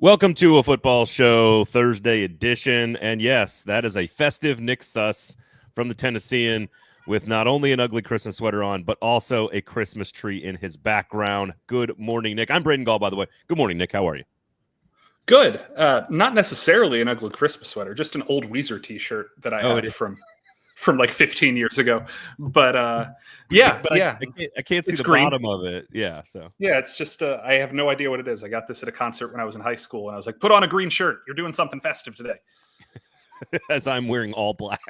Welcome to a football show Thursday edition. And yes, that is a festive Nick Suss from the Tennessean with not only an ugly Christmas sweater on, but also a Christmas tree in his background. Good morning, Nick. I'm Braden Gall, by the way. Good morning, Nick. How are you? Good. Not necessarily an ugly Christmas sweater, just an old Weezer t-shirt that I have from like 15 years ago. But yeah. I can't see the green. bottom of it. Yeah. So yeah, it's just I have no idea what it is. I got this at a concert when I was in high school, and I was like, "Put on a green shirt. You're doing something festive today." As I'm wearing all black.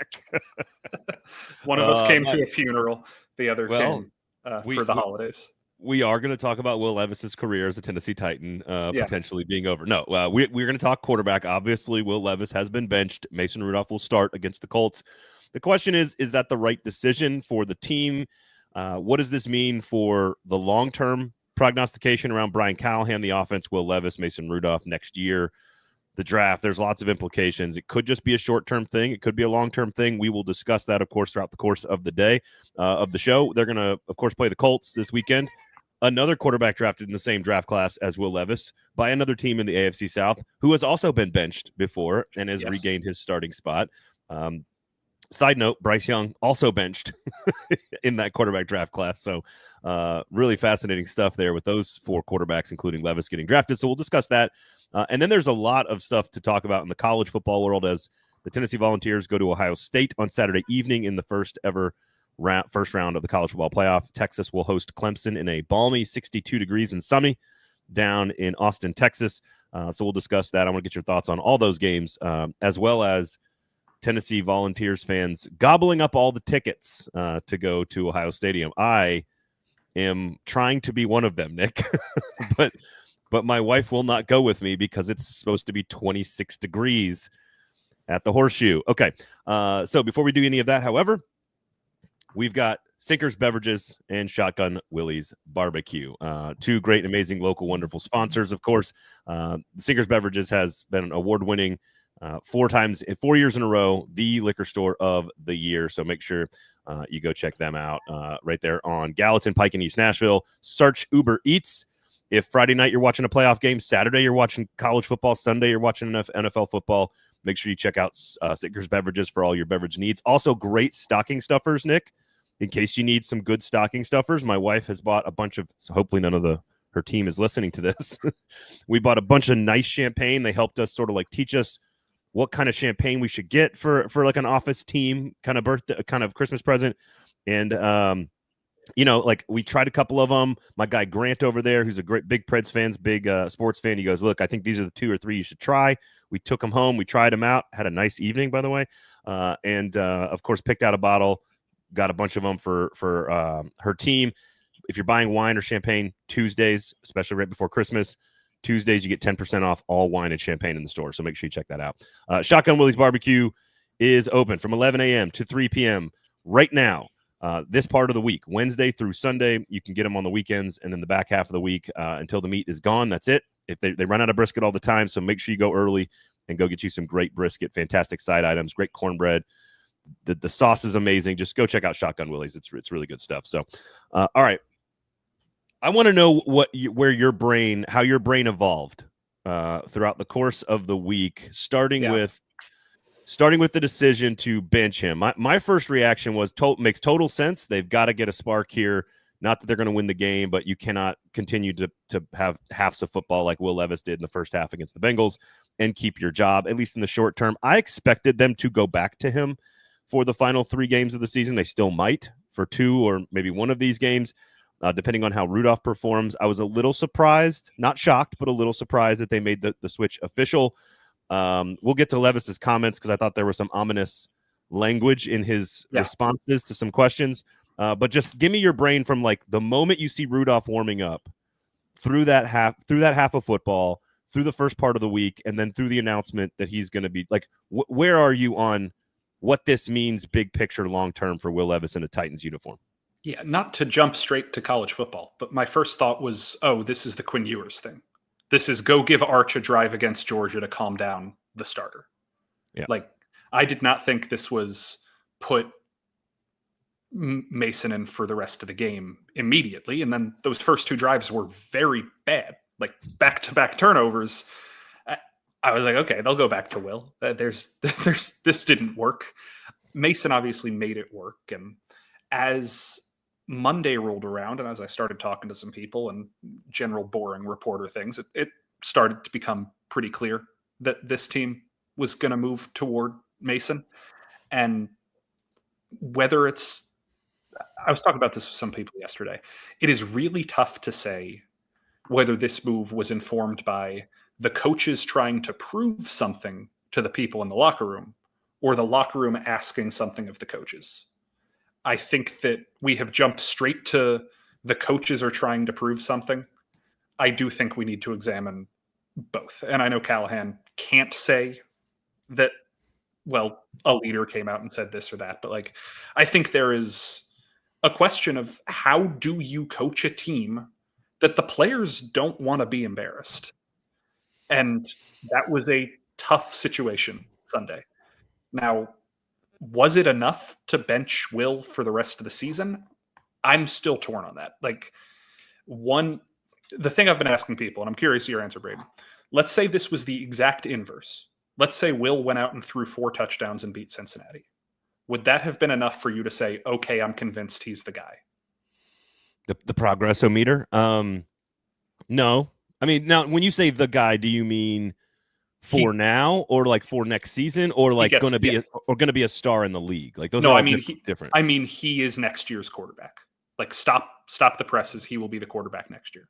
One of us came to a funeral. The other came for the holidays. We are going to talk about Will Levis's career as a Tennessee Titan potentially being over. No, we're going to talk quarterback. Obviously, Will Levis has been benched. Mason Rudolph will start against the Colts. The question is that the right decision for the team? What does this mean for the long-term prognostication around Brian Callahan, the offense, Will Levis, Mason Rudolph next year, the draft? There's lots of implications. It could just be a short-term thing. It could be a long-term thing. We will discuss that, of course, throughout the course of the day of the show. They're going to, of course, play the Colts this weekend. Another quarterback drafted in the same draft class as Will Levis by another team in the AFC South who has also been benched before and has regained his starting spot. Side note, Bryce Young also benched in that quarterback draft class. So really fascinating stuff there with those four quarterbacks, including Levis getting drafted. So we'll discuss that. And then there's a lot of stuff to talk about in the college football world as the Tennessee Volunteers go to Ohio State on Saturday evening in the first round of the college football playoff. Texas will host Clemson in a balmy 62 degrees and sunny down in Austin, Texas. So we'll discuss that. I want to get your thoughts on all those games, as well as Tennessee Volunteers fans gobbling up all the tickets to go to Ohio Stadium. I am trying to be one of them, Nick, but my wife will not go with me because it's supposed to be 26 degrees at the Horseshoe. Okay, so before we do any of that, however, we've got Sinkers Beverages and Shotgun Willie's Barbecue. Two great, amazing, local, wonderful sponsors, of course. Sinkers Beverages has been an award-winning 4 years in a row, the liquor store of the year. So make sure you go check them out right there on Gallatin Pike in East Nashville. Search Uber Eats. If Friday night you're watching a playoff game, Saturday you're watching college football, Sunday you're watching NFL football, make sure you check out Sinkers Beverages for all your beverage needs. Also great stocking stuffers, Nick, in case you need some good stocking stuffers. My wife has bought a bunch of, so hopefully none of her team is listening to this. We bought a bunch of nice champagne. They helped us sort of like teach us what kind of champagne we should get for like an office team kind of birthday, kind of Christmas present. And, like we tried a couple of them. My guy Grant over there, who's a great big Preds fan, big sports fan, he goes, look, I think these are the 2 or 3 you should try. We took them home. We tried them out. Had a nice evening, by the way. And of course, picked out a bottle, got a bunch of them for her team. If you're buying wine or champagne Tuesdays, especially right before Christmas, Tuesdays, you get 10% off all wine and champagne in the store. So make sure you check that out. Shotgun Willie's Barbecue is open from 11 a.m. to 3 p.m. right now. This part of the week, Wednesday through Sunday. You can get them on the weekends, and then the back half of the week until the meat is gone. That's it. If they run out of brisket all the time, so make sure you go early and go get you some great brisket, fantastic side items, great cornbread. The sauce is amazing. Just go check out Shotgun Willie's. It's really good stuff. So, all right. I want to know how your brain evolved throughout the course of the week, starting with the decision to bench him. My first reaction was makes total sense. They've got to get a spark here. Not that they're going to win the game, but you cannot continue to have halves of football like Will Levis did in the first half against the Bengals and keep your job, at least in the short term. I expected them to go back to him for the final 3 games of the season. They still might for 2 or maybe 1 of these games. Depending on how Rudolph performs. I was a little surprised, not shocked, but a little surprised that they made the switch official. We'll get to Levis's comments because I thought there was some ominous language in his responses to some questions. But just give me your brain from like the moment you see Rudolph warming up through that half of football, through the first part of the week, and then through the announcement that he's going to be like, where are you on what this means big picture long term for Will Levis in a Titans uniform? Yeah, not to jump straight to college football, but my first thought was, this is the Quinn Ewers thing. This is go give Arch a drive against Georgia to calm down the starter. Yeah. Like, I did not think this was put Mason in for the rest of the game immediately. And then those first 2 drives were very bad, like back-to-back turnovers. I was like, okay, they'll go back to Will. This didn't work. Mason obviously made it work. And as Monday rolled around, and as I started talking to some people and general boring reporter things, it started to become pretty clear that this team was going to move toward Mason. And whether it's, I was talking about this with some people yesterday, it is really tough to say whether this move was informed by the coaches trying to prove something to the people in the locker room or the locker room asking something of the coaches. I think that we have jumped straight to the coaches are trying to prove something. I do think we need to examine both. And I know Callahan can't say that, well, a leader came out and said this or that, but like, I think there is a question of how do you coach a team that the players don't want to be embarrassed? And that was a tough situation Sunday. Now, was it enough to bench Will for the rest of the season? I'm still torn on that. Like, the thing I've been asking people, and I'm curious your answer, Braden. Let's say this was the exact inverse. Let's say Will went out and threw 4 touchdowns and beat Cincinnati. Would that have been enough for you to say, okay, I'm convinced he's the guy? The progressometer? No. I mean, now when you say the guy, do you mean now or like for next season or like going to be a star in the league? Like those are different. I mean, he is next year's quarterback. Like stop the presses. He will be the quarterback next year.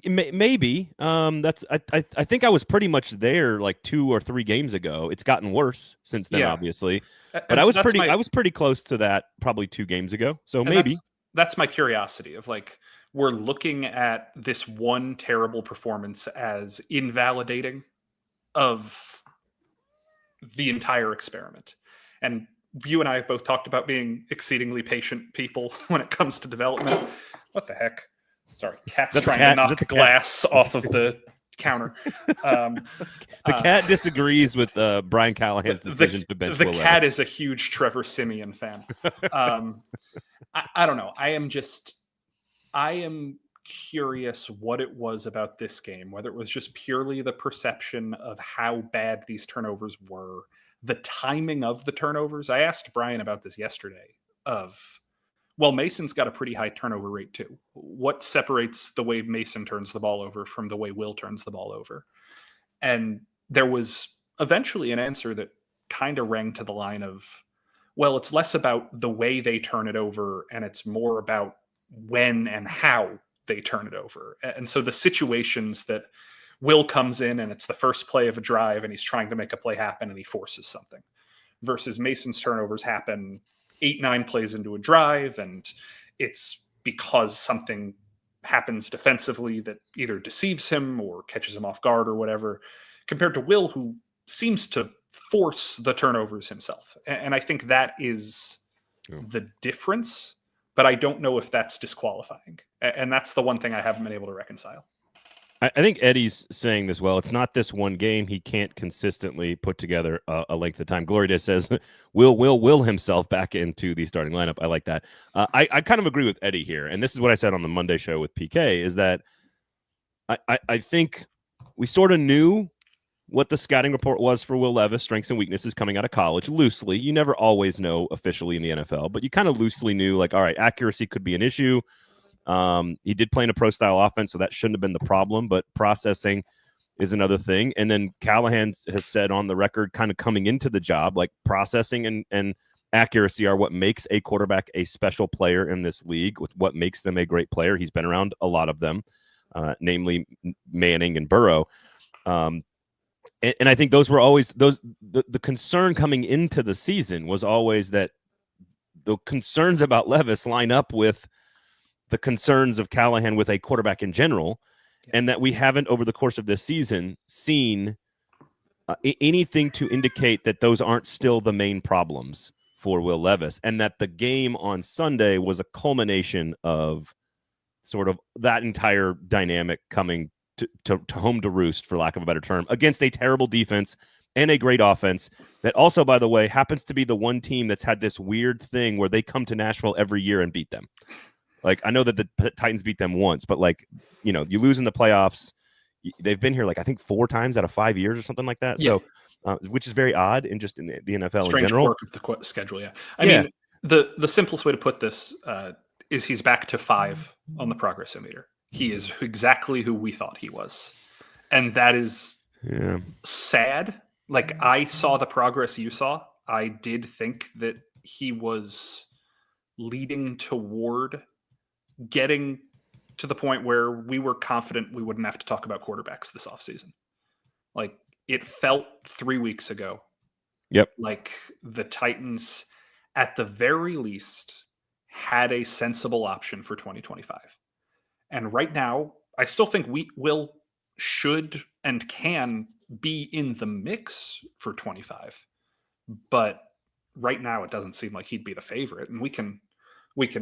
Maybe. I think I was pretty much there like 2 or 3 games ago. It's gotten worse since then, obviously. But I was pretty close to that probably 2 games ago. So maybe that's my curiosity of like, we're looking at this one terrible performance as invalidating of the entire experiment. And you and I have both talked about being exceedingly patient people when it comes to development. What the heck? Sorry, cat's trying to knock glass off of the counter. The cat disagrees with Brian Callahan's decision to bench Will Levis. The cat is a huge Trevor Siemian fan. I don't know. I am curious what it was about this game, whether it was just purely the perception of how bad these turnovers were, the timing of the turnovers. I asked Brian about this yesterday well, Mason's got a pretty high turnover rate too. What separates the way Mason turns the ball over from the way Will turns the ball over? And there was eventually an answer that kind of rang to the line of, well, it's less about the way they turn it over and it's more about when and how they turn it over. And so the situations that Will comes in and it's the first play of a drive and he's trying to make a play happen and he forces something, versus Mason's turnovers happen 8-9 plays into a drive and it's because something happens defensively that either deceives him or catches him off guard or whatever, compared to Will, who seems to force the turnovers himself. And I think that is the difference, but I don't know if that's disqualifying. And that's the one thing I haven't been able to reconcile. I think Eddie's saying this well. It's not this one game. He can't consistently put together a length of time. Gloria says, will himself back into the starting lineup. I like that. I kind of agree with Eddie here. And this is what I said on the Monday show with PK, is that I think we sort of knew what the scouting report was for Will Levis, strengths and weaknesses coming out of college, loosely. You never always know officially in the NFL, but you kind of loosely knew, like, all right, accuracy could be an issue. He did play in a pro style offense, so that shouldn't have been the problem, but processing is another thing. And then Callahan has said on the record, kind of coming into the job, like processing and accuracy are what makes a quarterback a special player in this league, with what makes them a great player. He's been around a lot of them, namely Manning and Burrow. And I think those were always the concern coming into the season was always that the concerns about Levis line up with the concerns of Callahan with a quarterback in general, and that we haven't over the course of this season seen anything to indicate that those aren't still the main problems for Will Levis, and that the game on Sunday was a culmination of sort of that entire dynamic coming to home to roost, for lack of a better term, against a terrible defense and a great offense that also, by the way, happens to be the one team that's had this weird thing where they come to Nashville every year and beat them. Like, I know that the Titans beat them once, but like, you know, you lose in the playoffs, they've been here like I think 4 times out of 5 years or something like that. Yeah. So, which is very odd in just in the NFL Strange in general. quirk of the schedule. Yeah. I mean, the simplest way to put this is he's back to 5 on the progress-o-meter. He is exactly who we thought he was. And that is sad. Like, I saw the progress you saw. I did think that he was leading toward getting to the point where we were confident we wouldn't have to talk about quarterbacks this offseason. Like, it felt 3 weeks ago. Yep. Like the Titans, at the very least, had a sensible option for 2025. And right now, I still think we should and can be in the mix for 25. But right now, it doesn't seem like he'd be the favorite. And we can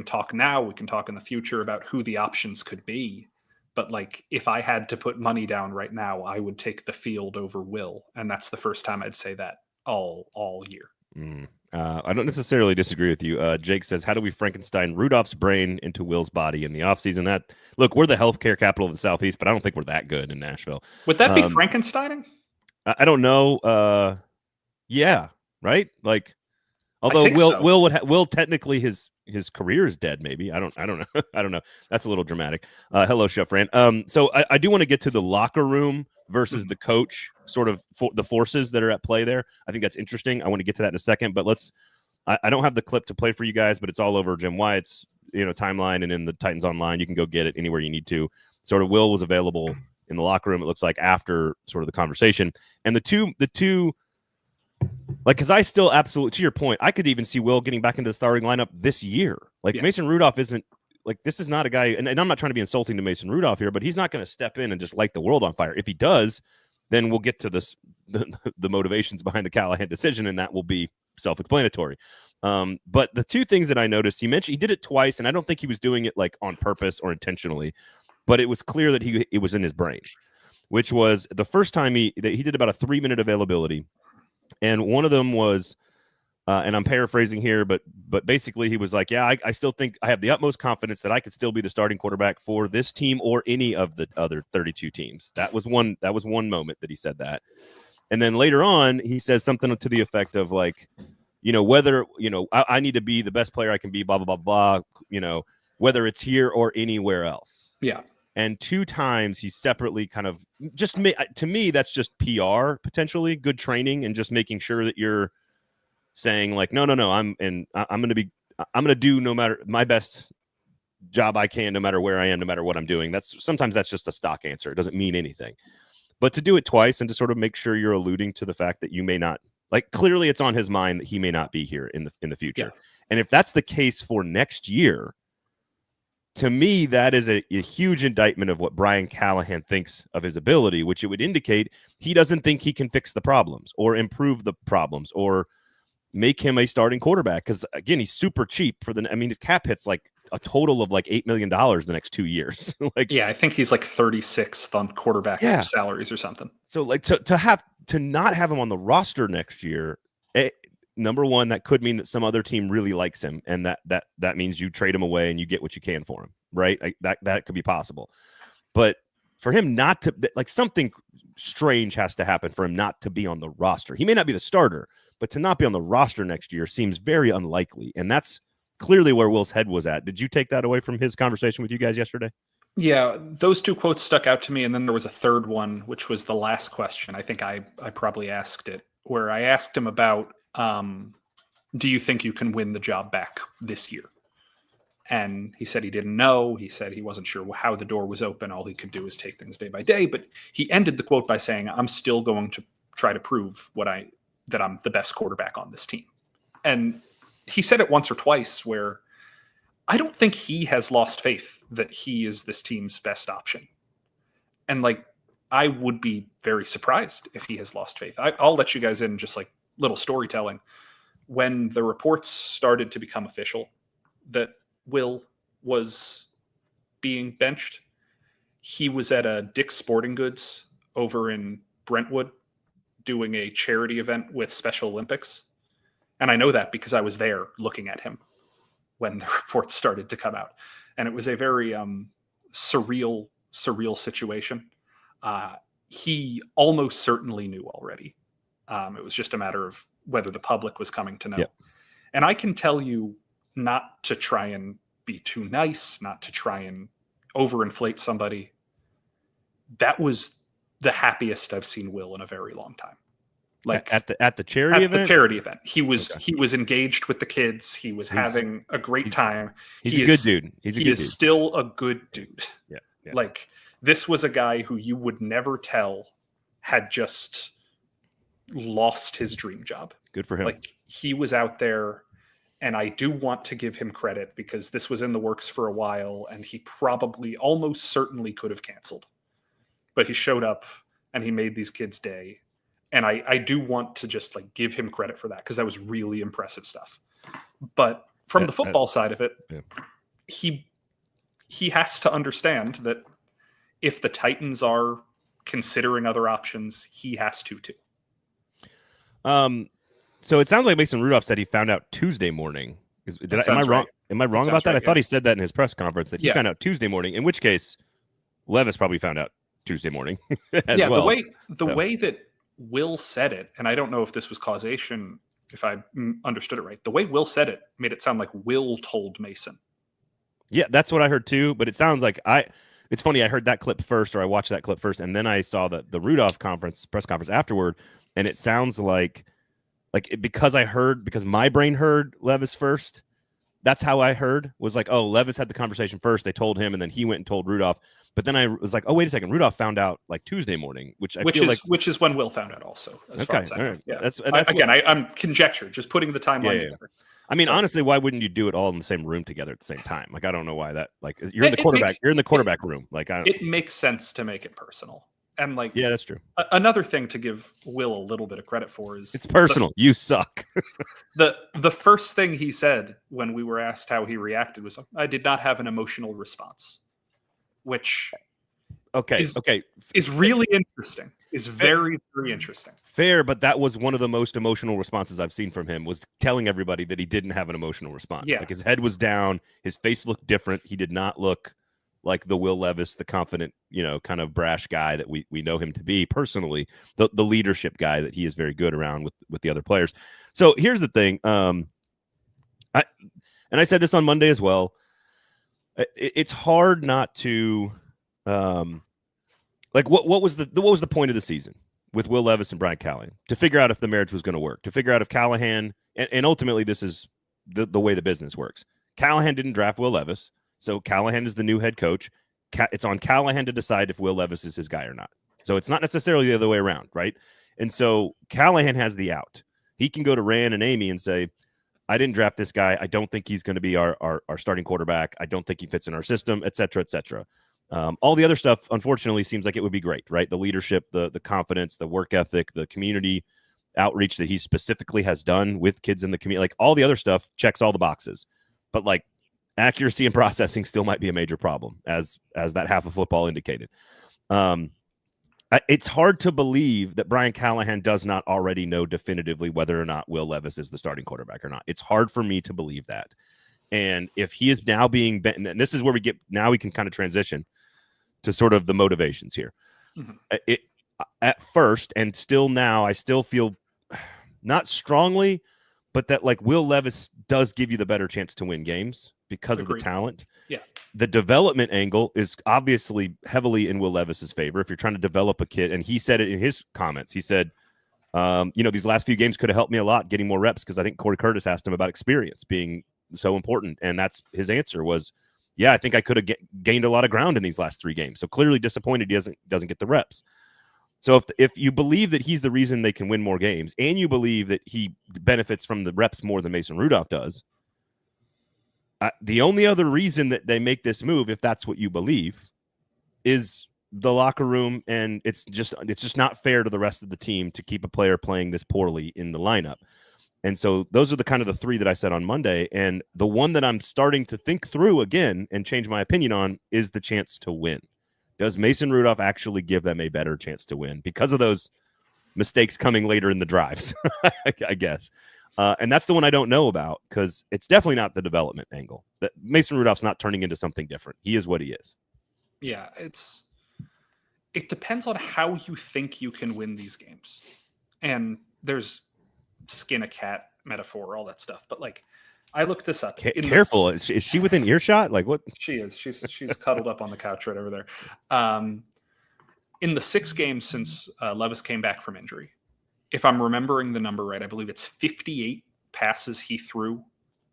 talk now, we can talk in the future about who the options could be. But like, if I had to put money down right now, I would take the field over Will. And that's the first time I'd say that all year. I don't necessarily disagree with you. Jake says, how do we Frankenstein Rudolph's brain into Will's body in the offseason? Look, we're the healthcare capital of the Southeast, but I don't think we're that good in Nashville. Would that be Frankensteining? I don't know. Yeah, right? Like, although Will technically his career is dead. Maybe I don't know. I don't know. That's a little dramatic. Hello, Chef Fran. So I do want to get to the locker room versus the coach, sort of the forces that are at play there. I think that's interesting. I want to get to that in a second, but I don't have the clip to play for you guys, but it's all over Jim Wyatt's timeline and in the Titans Online. You can go get it anywhere you need to. Sort of Will was available in the locker room, it looks like, after sort of the conversation, and the two. Like, because I still absolutely, to your point, I could even see Will getting back into the starting lineup this year. Like, Mason Rudolph isn't, like, this is not a guy, and I'm not trying to be insulting to Mason Rudolph here, but he's not going to step in and just light the world on fire. If he does, then we'll get to the motivations behind the Callahan decision, and that will be self-explanatory. But the two things that I noticed, he mentioned he did it twice, and I don't think he was doing it like on purpose or intentionally, but it was clear that it was in his brain, which was the first time he did about a 3-minute availability. And one of them was, and I'm paraphrasing here, but basically he was like, yeah, I still think I have the utmost confidence that I could still be the starting quarterback for this team or any of the other 32 teams. That was one moment that he said that. And then later on, he says something to the effect of like, whether, I need to be the best player I can be, blah, blah, blah, blah, whether it's here or anywhere else. Yeah. And 2 times he separately kind of just to me, that's just PR, potentially good training, and just making sure that you're saying like, no, I'm going to do no matter my best job I can, no matter where I am, no matter what I'm doing. Sometimes that's just a stock answer. It doesn't mean anything, but to do it twice and to sort of make sure you're alluding to the fact that you may not, like, clearly it's on his mind that he may not be here in the future. Yeah. And if that's the case for next year, to me, that is a huge indictment of what Brian Callahan thinks of his ability, which it would indicate he doesn't think he can fix the problems or improve the problems or make him a starting quarterback. Because, again, he's super cheap his cap hit's like a total of like $8 million the next 2 years. I think he's like 36th on quarterback salaries or something. So like to not have him on the roster next year, number one, that could mean that some other team really likes him, and that means you trade him away and you get what you can for him, right? That could be possible. But for him not to, like, something strange has to happen for him not to be on the roster. He may not be the starter, but to not be on the roster next year seems very unlikely, and that's clearly where Will's head was at. Did you take that away from his conversation with you guys yesterday? Yeah, those 2 quotes stuck out to me, and then there was a third one, which was the last question. I think I probably asked it, where I asked him about, do you think you can win the job back this year? And he said he didn't know. He said he wasn't sure how the door was open. All he could do is take things day by day. But he ended the quote by saying, I'm still going to try to prove that I'm the best quarterback on this team. And he said it once or twice, where I don't think he has lost faith that he is this team's best option. And like, I would be very surprised if he has lost faith. I'll let you guys in just like little storytelling. When the reports started to become official that Will was being benched, he was at a Dick's Sporting Goods over in Brentwood doing a charity event with Special Olympics. And I know that because I was there looking at him when the reports started to come out. And it was a very surreal situation. he almost certainly knew already. It was just a matter of whether the public was coming to know. Yep. And I can tell you not to try and be too nice, not to try and overinflate somebody. That was the happiest I've seen Will in a very long time. Like at the charity event? The charity event. He was engaged with the kids. He was having a great time. He's a good dude. He is still a good dude. Yeah. Like, this was a guy who you would never tell had just lost his dream job. Good for him. Like, he was out there, and I do want to give him credit because this was in the works for a while, and he probably almost certainly could have canceled. But he showed up and he made these kids' day. And I do want to just like give him credit for that because that was really impressive stuff. But from the football side of it, he has to understand that if the Titans are considering other options, he has to too. So it sounds like Mason Rudolph said he found out Tuesday morning. Am I wrong? Right. Am I wrong about that? I thought he said that in his press conference that he found out Tuesday morning. In which case, Levis probably found out Tuesday morning. Well. The way that Will said it, and I don't know if this was causation, if I understood it right. The way Will said it made it sound like Will told Mason. Yeah, that's what I heard too. But it sounds like it's funny. I heard that clip first, or I watched that clip first, and then I saw the Rudolph press conference afterward, and it sounds like because my brain heard Levis first. That's how I heard, was like, oh, Levis had the conversation first. They told him, and then he went and told Rudolph. But then I was like, oh, wait a second. Rudolph found out like Tuesday morning, which is when Will found out also. Okay. All right. Yeah. I'm conjecture, just putting the timeline together. I mean, honestly, why wouldn't you do it all in the same room together at the same time? Like, I don't know why that, like, you're in the quarterback room. Like, it makes sense to make it personal. And like, yeah, that's true. Another thing to give Will a little bit of credit for is it's personal. You suck. the first thing he said when we were asked how he reacted was, I did not have an emotional response, which is really interesting. Is very, very interesting. Fair, but that was one of the most emotional responses I've seen from him, was telling everybody that he didn't have an emotional response. Yeah. Like, his head was down, his face looked different. He did not look like the Will Levis, the confident, kind of brash guy that we know him to be personally, the leadership guy that he is very good around with the other players. So here's the thing. I said this on Monday as well. It's hard not to what was the point of the season with Will Levis and Brian Callahan? To figure out if the marriage was going to work, to figure out if Callahan, and ultimately this is the way the business works. Callahan didn't draft Will Levis, so Callahan is the new head coach. It's on Callahan to decide if Will Levis is his guy or not. So it's not necessarily the other way around, right? And so Callahan has the out. He can go to Rand and Amy and say, I didn't draft this guy. I don't think he's going to be our starting quarterback. I don't think he fits in our system, et cetera, et cetera. All the other stuff, unfortunately, seems like it would be great, right? The leadership, the confidence, the work ethic, the community outreach that he specifically has done with kids in the community, like all the other stuff checks all the boxes. But like accuracy and processing still might be a major problem, as that half of football indicated. It's hard to believe that Brian Callahan does not already know definitively whether or not Will Levis is the starting quarterback or not. It's hard for me to believe that. And if he is now being bent, and this is where we can kind of transition to sort of the motivations here. Mm-hmm. At first, and still now, I still feel not strongly, but that like Will Levis does give you the better chance to win games because of the talent. Yeah. The development angle is obviously heavily in Will Levis's favor. If you're trying to develop a kid, and he said it in his comments, he said, these last few games could have helped me a lot getting more reps, because I think Corey Curtis asked him about experience being so important. And that's his answer was, yeah, I think I could have gained a lot of ground in these last 3 games. So clearly disappointed he doesn't get the reps. So if you believe that he's the reason they can win more games, and you believe that he benefits from the reps more than Mason Rudolph does, the only other reason that they make this move, if that's what you believe, is the locker room, and it's just not fair to the rest of the team to keep a player playing this poorly in the lineup. And so those are the kind of the 3 that I said on Monday. And the one that I'm starting to think through again and change my opinion on is the chance to win. Does Mason Rudolph actually give them a better chance to win because of those mistakes coming later in the drives, I guess? And that's the one I don't know about, because it's definitely not the development angle. That Mason Rudolph's not turning into something different. He is what he is. Yeah, it depends on how you think you can win these games. And there's skin a cat metaphor, all that stuff. But like, I looked this up. Careful. Is she within earshot? Like what? She is. She's cuddled up on the couch right over there. In the 6 games since Levis came back from injury, if I'm remembering the number right, I believe it's 58 passes he threw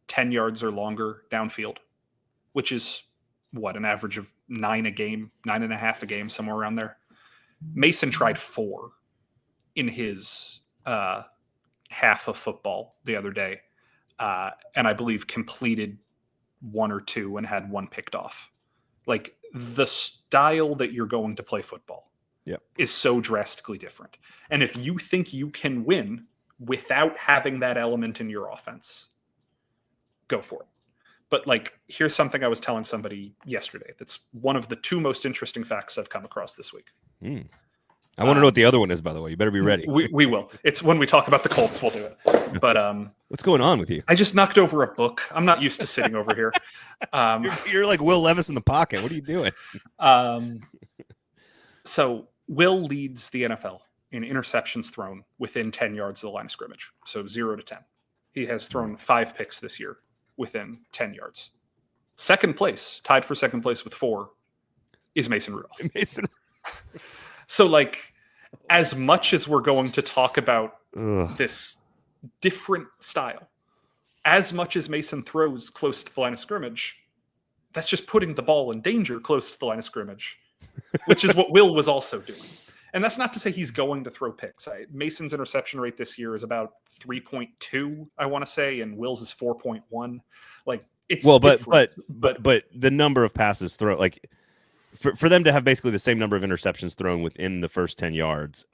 10 yards or longer downfield, which is what, an average of 9 a game, 9.5 a game, somewhere around there. Mason tried 4 in his half of football the other day, and I believe completed 1 or 2 and had 1 picked off. Like, the style that you're going to play football is so drastically different. And if you think you can win without having that element in your offense, go for it. But like, here's something I was telling somebody yesterday that's one of the 2 most interesting facts I've come across this week. I want to know what the other one is, by the way. You better be ready. We will. It's when we talk about the Colts, we'll do it. But what's going on with you? I just knocked over a book. I'm not used to sitting over here. You're like Will Levis in the pocket. What are you doing? So Will leads the NFL in interceptions thrown within 10 yards of the line of scrimmage. So 0 to 10. He has thrown 5 picks this year within 10 yards. Second place, tied for second place with 4, is Mason Rudolph. So, like, as much as we're going to talk about this different style, as much as Mason throws close to the line of scrimmage, that's just putting the ball in danger close to the line of scrimmage, which is what Will was also doing. And that's not to say he's going to throw picks. Mason's interception rate this year is about 3.2, I want to say, and Will's is 4.1. Like, it's but the number of passes thrown, like, for them to have basically the same number of interceptions thrown within the first 10 yards,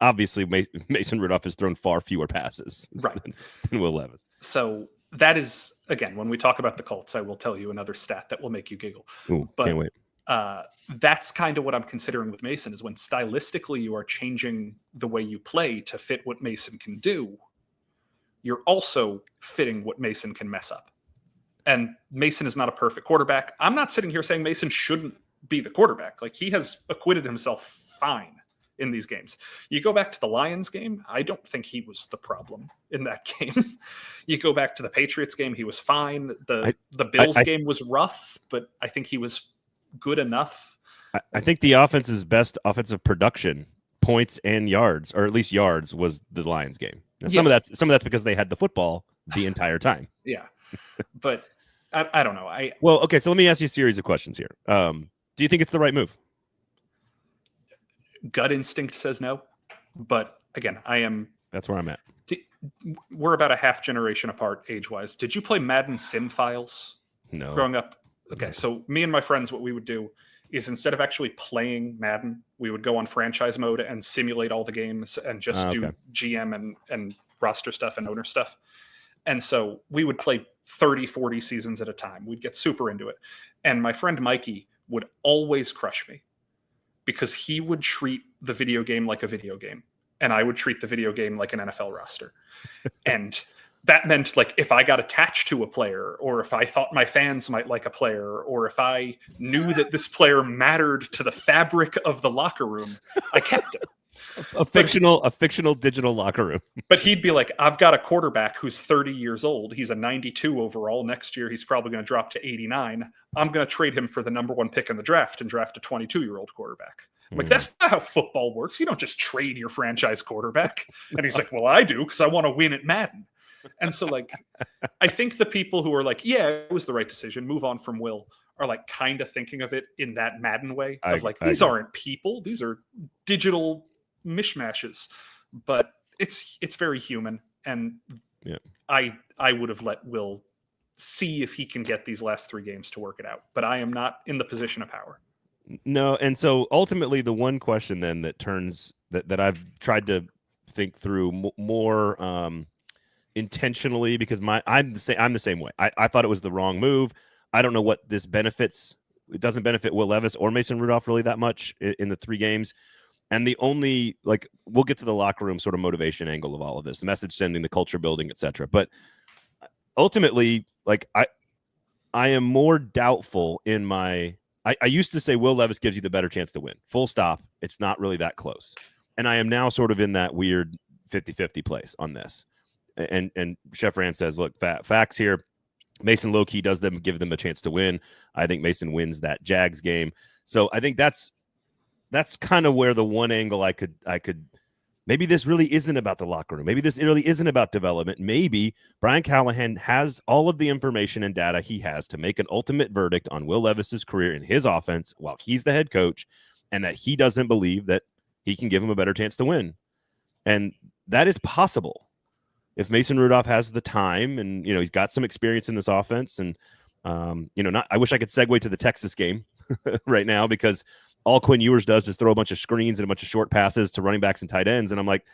obviously Mason Rudolph has thrown far fewer passes than Will Levis. So that is, again, when we talk about the Colts, I will tell you another stat that will make you giggle. Ooh, can't wait. That's kind of what I'm considering with Mason, is when stylistically you are changing the way you play to fit what Mason can do, you're also fitting what Mason can mess up. And Mason is not a perfect quarterback. I'm not sitting here saying Mason shouldn't be the quarterback. Like, he has acquitted himself fine in these games. You go back to the Lions game, I don't think he was the problem in that game. You go back to the Patriots game, he was fine. The Bills game was rough, but I think he was good enough. I think the offense's best offensive production, points and yards, or at least yards, was the Lions game. Now, some of that's because they had the football the entire time. Yeah. But I don't know. Okay, so let me ask you a series of questions here. Do you think it's the right move? Gut instinct says no, but again, that's where I'm at. We're about a half generation apart age-wise. Did you play Madden Sim Files? No. Growing up? Okay, so me and my friends, what we would do is, instead of actually playing Madden, we would go on franchise mode and simulate all the games and just do GM and roster stuff and owner stuff. And so we would play 30, 40 seasons at a time. We'd get super into it. And my friend Mikey would always crush me because he would treat the video game like a video game, and I would treat the video game like an NFL roster. And that meant, like, if I got attached to a player, or if I thought my fans might like a player, or if I knew that this player mattered to the fabric of the locker room, I kept him. A fictional digital locker room. But he'd be like, I've got a quarterback who's 30 years old. He's a 92 overall. Next year, he's probably going to drop to 89. I'm going to trade him for the number 1 pick in the draft and draft a 22-year-old quarterback. I'm like, that's not how football works. You don't just trade your franchise quarterback. And he's like, well, I do, because I want to win at Madden. And so, like, I think the people who are like, yeah, it was the right decision, move on from Will, are like kind of thinking of it in that Madden way of like, these aren't people. These are digital mishmashes. But it's very human. And I would have let Will see if he can get these last 3 games to work it out. But I am not in the position of power. No. And so ultimately the one question then that turns that I've tried to think through more intentionally, because I'm the same way. I thought it was the wrong move. I don't know what this benefits. It doesn't benefit Will Levis or Mason Rudolph really that much in the 3 games. And the only, like, we'll get to the locker room sort of motivation angle of all of this, the message sending, the culture building, etc. But ultimately, like, I am more doubtful in my I used to say Will Levis gives you the better chance to win. Full stop. It's not really that close. And I am now sort of in that weird 50-50 place on this. And Chef Rand says, look, facts here. Mason low-key does give them a chance to win. I think Mason wins that Jags game. So I think that's kind of where the one angle I could maybe this really isn't about the locker room. Maybe this really isn't about development. Maybe Brian Callahan has all of the information and data he has to make an ultimate verdict on Will Levis's career in his offense while he's the head coach, and that he doesn't believe that he can give him a better chance to win. And that is possible if Mason Rudolph has the time and, he's got some experience in this offense. And, I wish I could segue to the Texas game right now, because all Quinn Ewers does is throw a bunch of screens and a bunch of short passes to running backs and tight ends. And I'm like,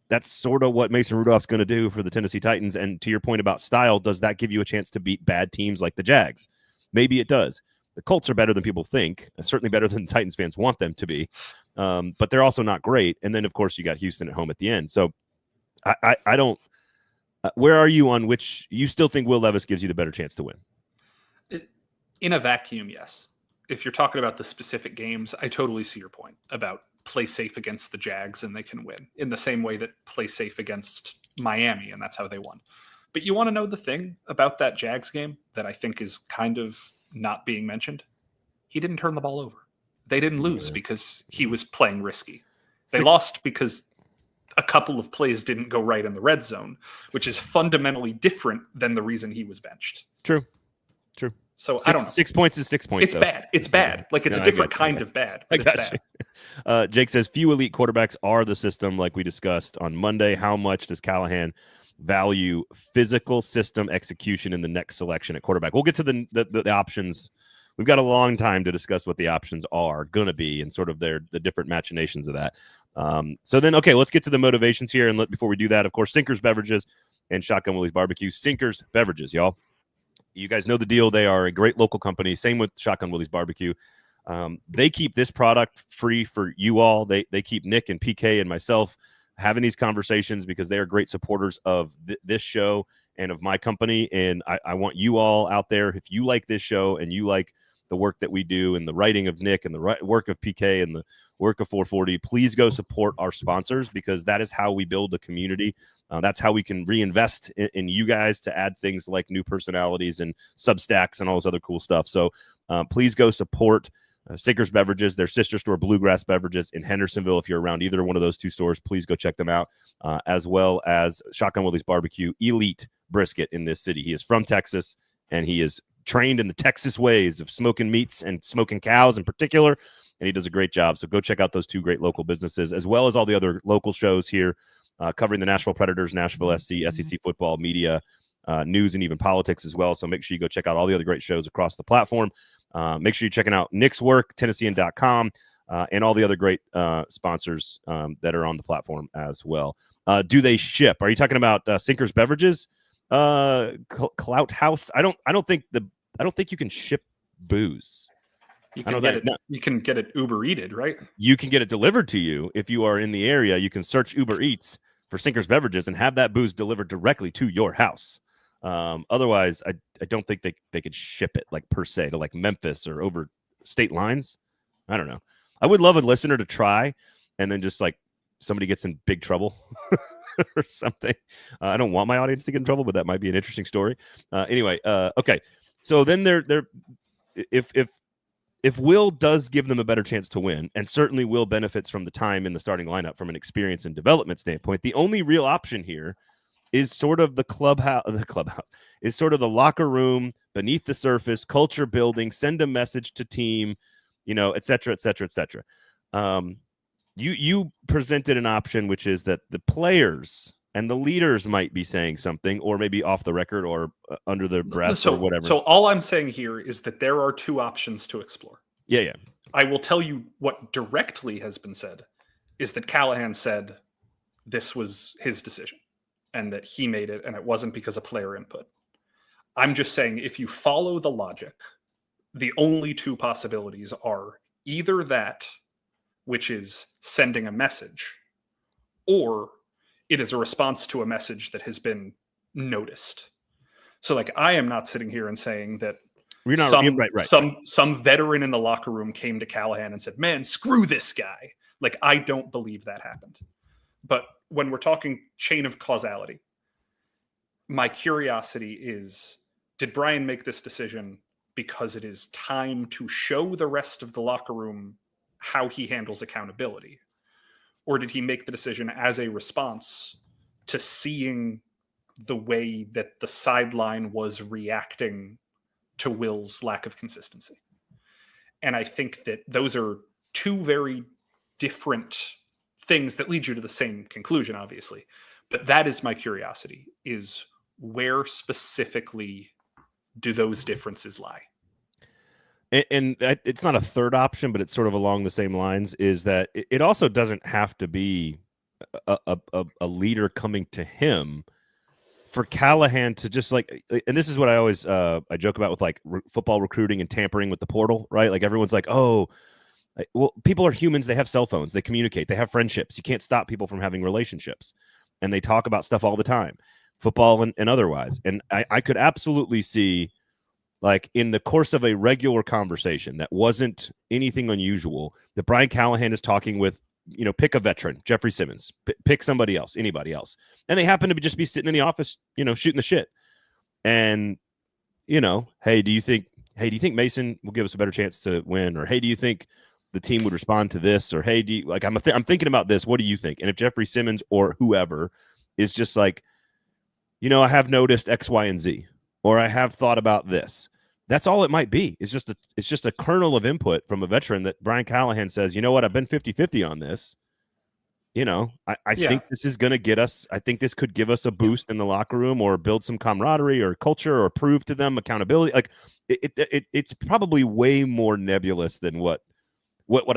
that's sort of what Mason Rudolph's going to do for the Tennessee Titans. And to your point about style, does that give you a chance to beat bad teams like the Jags? Maybe it does. The Colts are better than people think, certainly better than the Titans fans want them to be. But they're also not great. And then, of course, you got Houston at home at the end. So I don't where are you on which you still think Will Levis gives you the better chance to win? In a vacuum, yes. If you're talking about the specific games, I totally see your point about play safe against the Jags and they can win in the same way that play safe against Miami, and that's how they won. But you want to know the thing about that Jags game that I think is kind of not being mentioned? He didn't turn the ball over. They didn't lose because he was playing risky. They lost because a couple of plays didn't go right in the red zone, which is fundamentally different than the reason he was benched. True. So I don't know. 6 points is 6 points. It's bad. It's bad. Like it's a different kind of bad. But it's bad. Jake says few elite quarterbacks are the system, like we discussed on Monday. How much does Callahan value physical system execution in the next selection at quarterback? We'll get to the options. We've got a long time to discuss what the options are going to be and sort of the different machinations of that. So then, okay, let's get to the motivations here. And before we do that, of course, Sinkers Beverages and Shotgun Willie's Barbecue. Sinkers Beverages, y'all. You guys know the deal. They are a great local company. Same with Shotgun Willie's Barbecue. They keep this product free for you all. They keep Nick and PK and myself having these conversations because they are great supporters of this show and of my company. And I want you all out there, if you like this show and you like the work that we do and the writing of Nick and the work of PK and the work of 440, please go support our sponsors, because that is how we build a community. That's how we can reinvest in you guys to add things like new personalities and Substacks and all this other cool stuff. So please go support Sinkers Beverages, their sister store, Bluegrass Beverages in Hendersonville. If you're around either one of those two stores, please go check them out, as well as Shotgun Willie's Barbecue, elite brisket in this city. He is from Texas, and he is trained in the Texas ways of smoking meats and smoking cows in particular, and he does a great job. So go check out those two great local businesses, as well as all the other local shows here covering the Nashville Predators, Nashville SC, SEC football, media, news, and even politics as well. So make sure you go check out all the other great shows across the platform. Make sure you're checking out Nick's work, Tennessean.com, and all the other great sponsors that are on the platform as well. Do they ship? Are you talking about Sinkers Beverages? Clout House? I don't think you can ship booze. You can get it Uber Eated, right? You can get it delivered to you if you are in the area. You can search Uber Eats for Sinkers Beverages and have that booze delivered directly to your house. Otherwise, I don't think they could ship it like per se to like Memphis or over state lines. I don't know. I would love a listener to try and then just like somebody gets in big trouble or something. I don't want my audience to get in trouble, but that might be an interesting story. Anyway, okay. So then if Will does give them a better chance to win, and certainly Will benefits from the time in the starting lineup from an experience and development standpoint, the only real option here is sort of the clubhouse is sort of the locker room, beneath the surface, culture building, send a message to team, et cetera, et cetera, et cetera. You presented an option, which is that the players and the leaders might be saying something, or maybe off the record or under their breath or whatever. So all I'm saying here is that there are two options to explore. Yeah. I will tell you what directly has been said is that Callahan said this was his decision and that he made it and it wasn't because of player input. I'm just saying, if you follow the logic, the only two possibilities are either that, which is sending a message, or it is a response to a message that has been noticed. So like, I am not sitting here and saying that You're not right. Some veteran in the locker room came to Callahan and said, "Man, screw this guy." Like, I don't believe that happened. But when we're talking chain of causality, my curiosity is, did Brian make this decision because it is time to show the rest of the locker room how he handles accountability? Or did he make the decision as a response to seeing the way that the sideline was reacting to Will's lack of consistency? And I think that those are two very different things that lead you to the same conclusion, obviously. But that is my curiosity, is where specifically do those differences lie? And it's not a third option, but it's sort of along the same lines, is that it also doesn't have to be a leader coming to him for Callahan to just like, and this is what I always I joke about with like football recruiting and tampering with the portal, right? Like everyone's like, oh, well, people are humans. They have cell phones. They communicate. They have friendships. You can't stop people from having relationships. And they talk about stuff all the time, football and otherwise. And I could absolutely see, like, in the course of a regular conversation that wasn't anything unusual, that Brian Callahan is talking with, you know, pick a veteran, Jeffrey Simmons, pick somebody else, anybody else. And they happen to just be sitting in the office, you know, shooting the shit. And, you know, hey, do you think Mason will give us a better chance to win? Or, hey, do you think the team would respond to this? Or, hey, I'm thinking about this. What do you think? And if Jeffrey Simmons or whoever is just like, you know, I have noticed X, Y, and Z, or I have thought about this. That's all it might be. It's just a kernel of input from a veteran that Brian Callahan says, you know what, I've been 50-50 on this. You know, I think this is going to get us, I think this could give us a boost in the locker room, or build some camaraderie or culture, or prove to them accountability. Like it's probably way more nebulous than what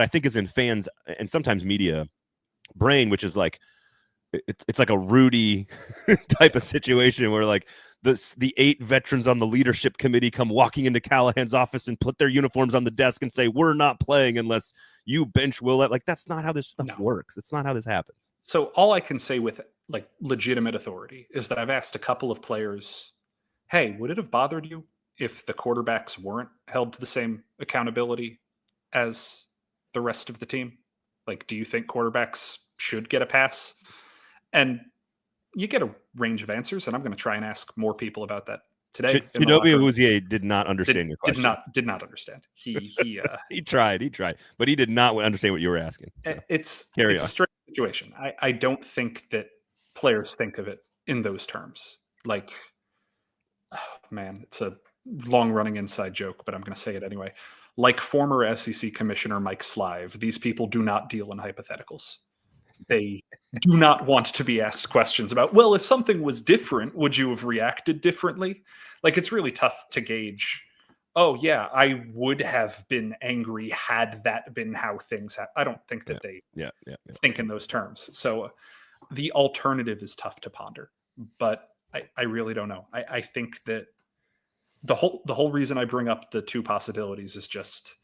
I think is in fans and sometimes media brain, which is like, it's like a Rudy type of situation where like the 8 veterans on the leadership committee come walking into Callahan's office and put their uniforms on the desk and say, we're not playing unless you bench Will. Like, that's not how this stuff works. It's not how this happens. So all I can say with like legitimate authority is that I've asked a couple of players, hey, would it have bothered you if the quarterbacks weren't held to the same accountability as the rest of the team? Like, do you think quarterbacks should get a pass? And you get a range of answers, and I'm going to try and ask more people about that today. Chidobe Awuzie did not understand your question. Did not understand. He he tried, but he did not understand what you were asking. So. It's a strange situation. I don't think that players think of it in those terms. Like, oh, man, it's a long-running inside joke, but I'm going to say it anyway. Like former SEC Commissioner Mike Slive, these people do not deal in hypotheticals. They do not want to be asked questions about, well, if something was different, would you have reacted differently? Like, it's really tough to gauge, oh, yeah, I would have been angry had that been how things happen. I don't think that they think in those terms. So the alternative is tough to ponder, but I really don't know. I think that the whole reason I bring up the two possibilities is just,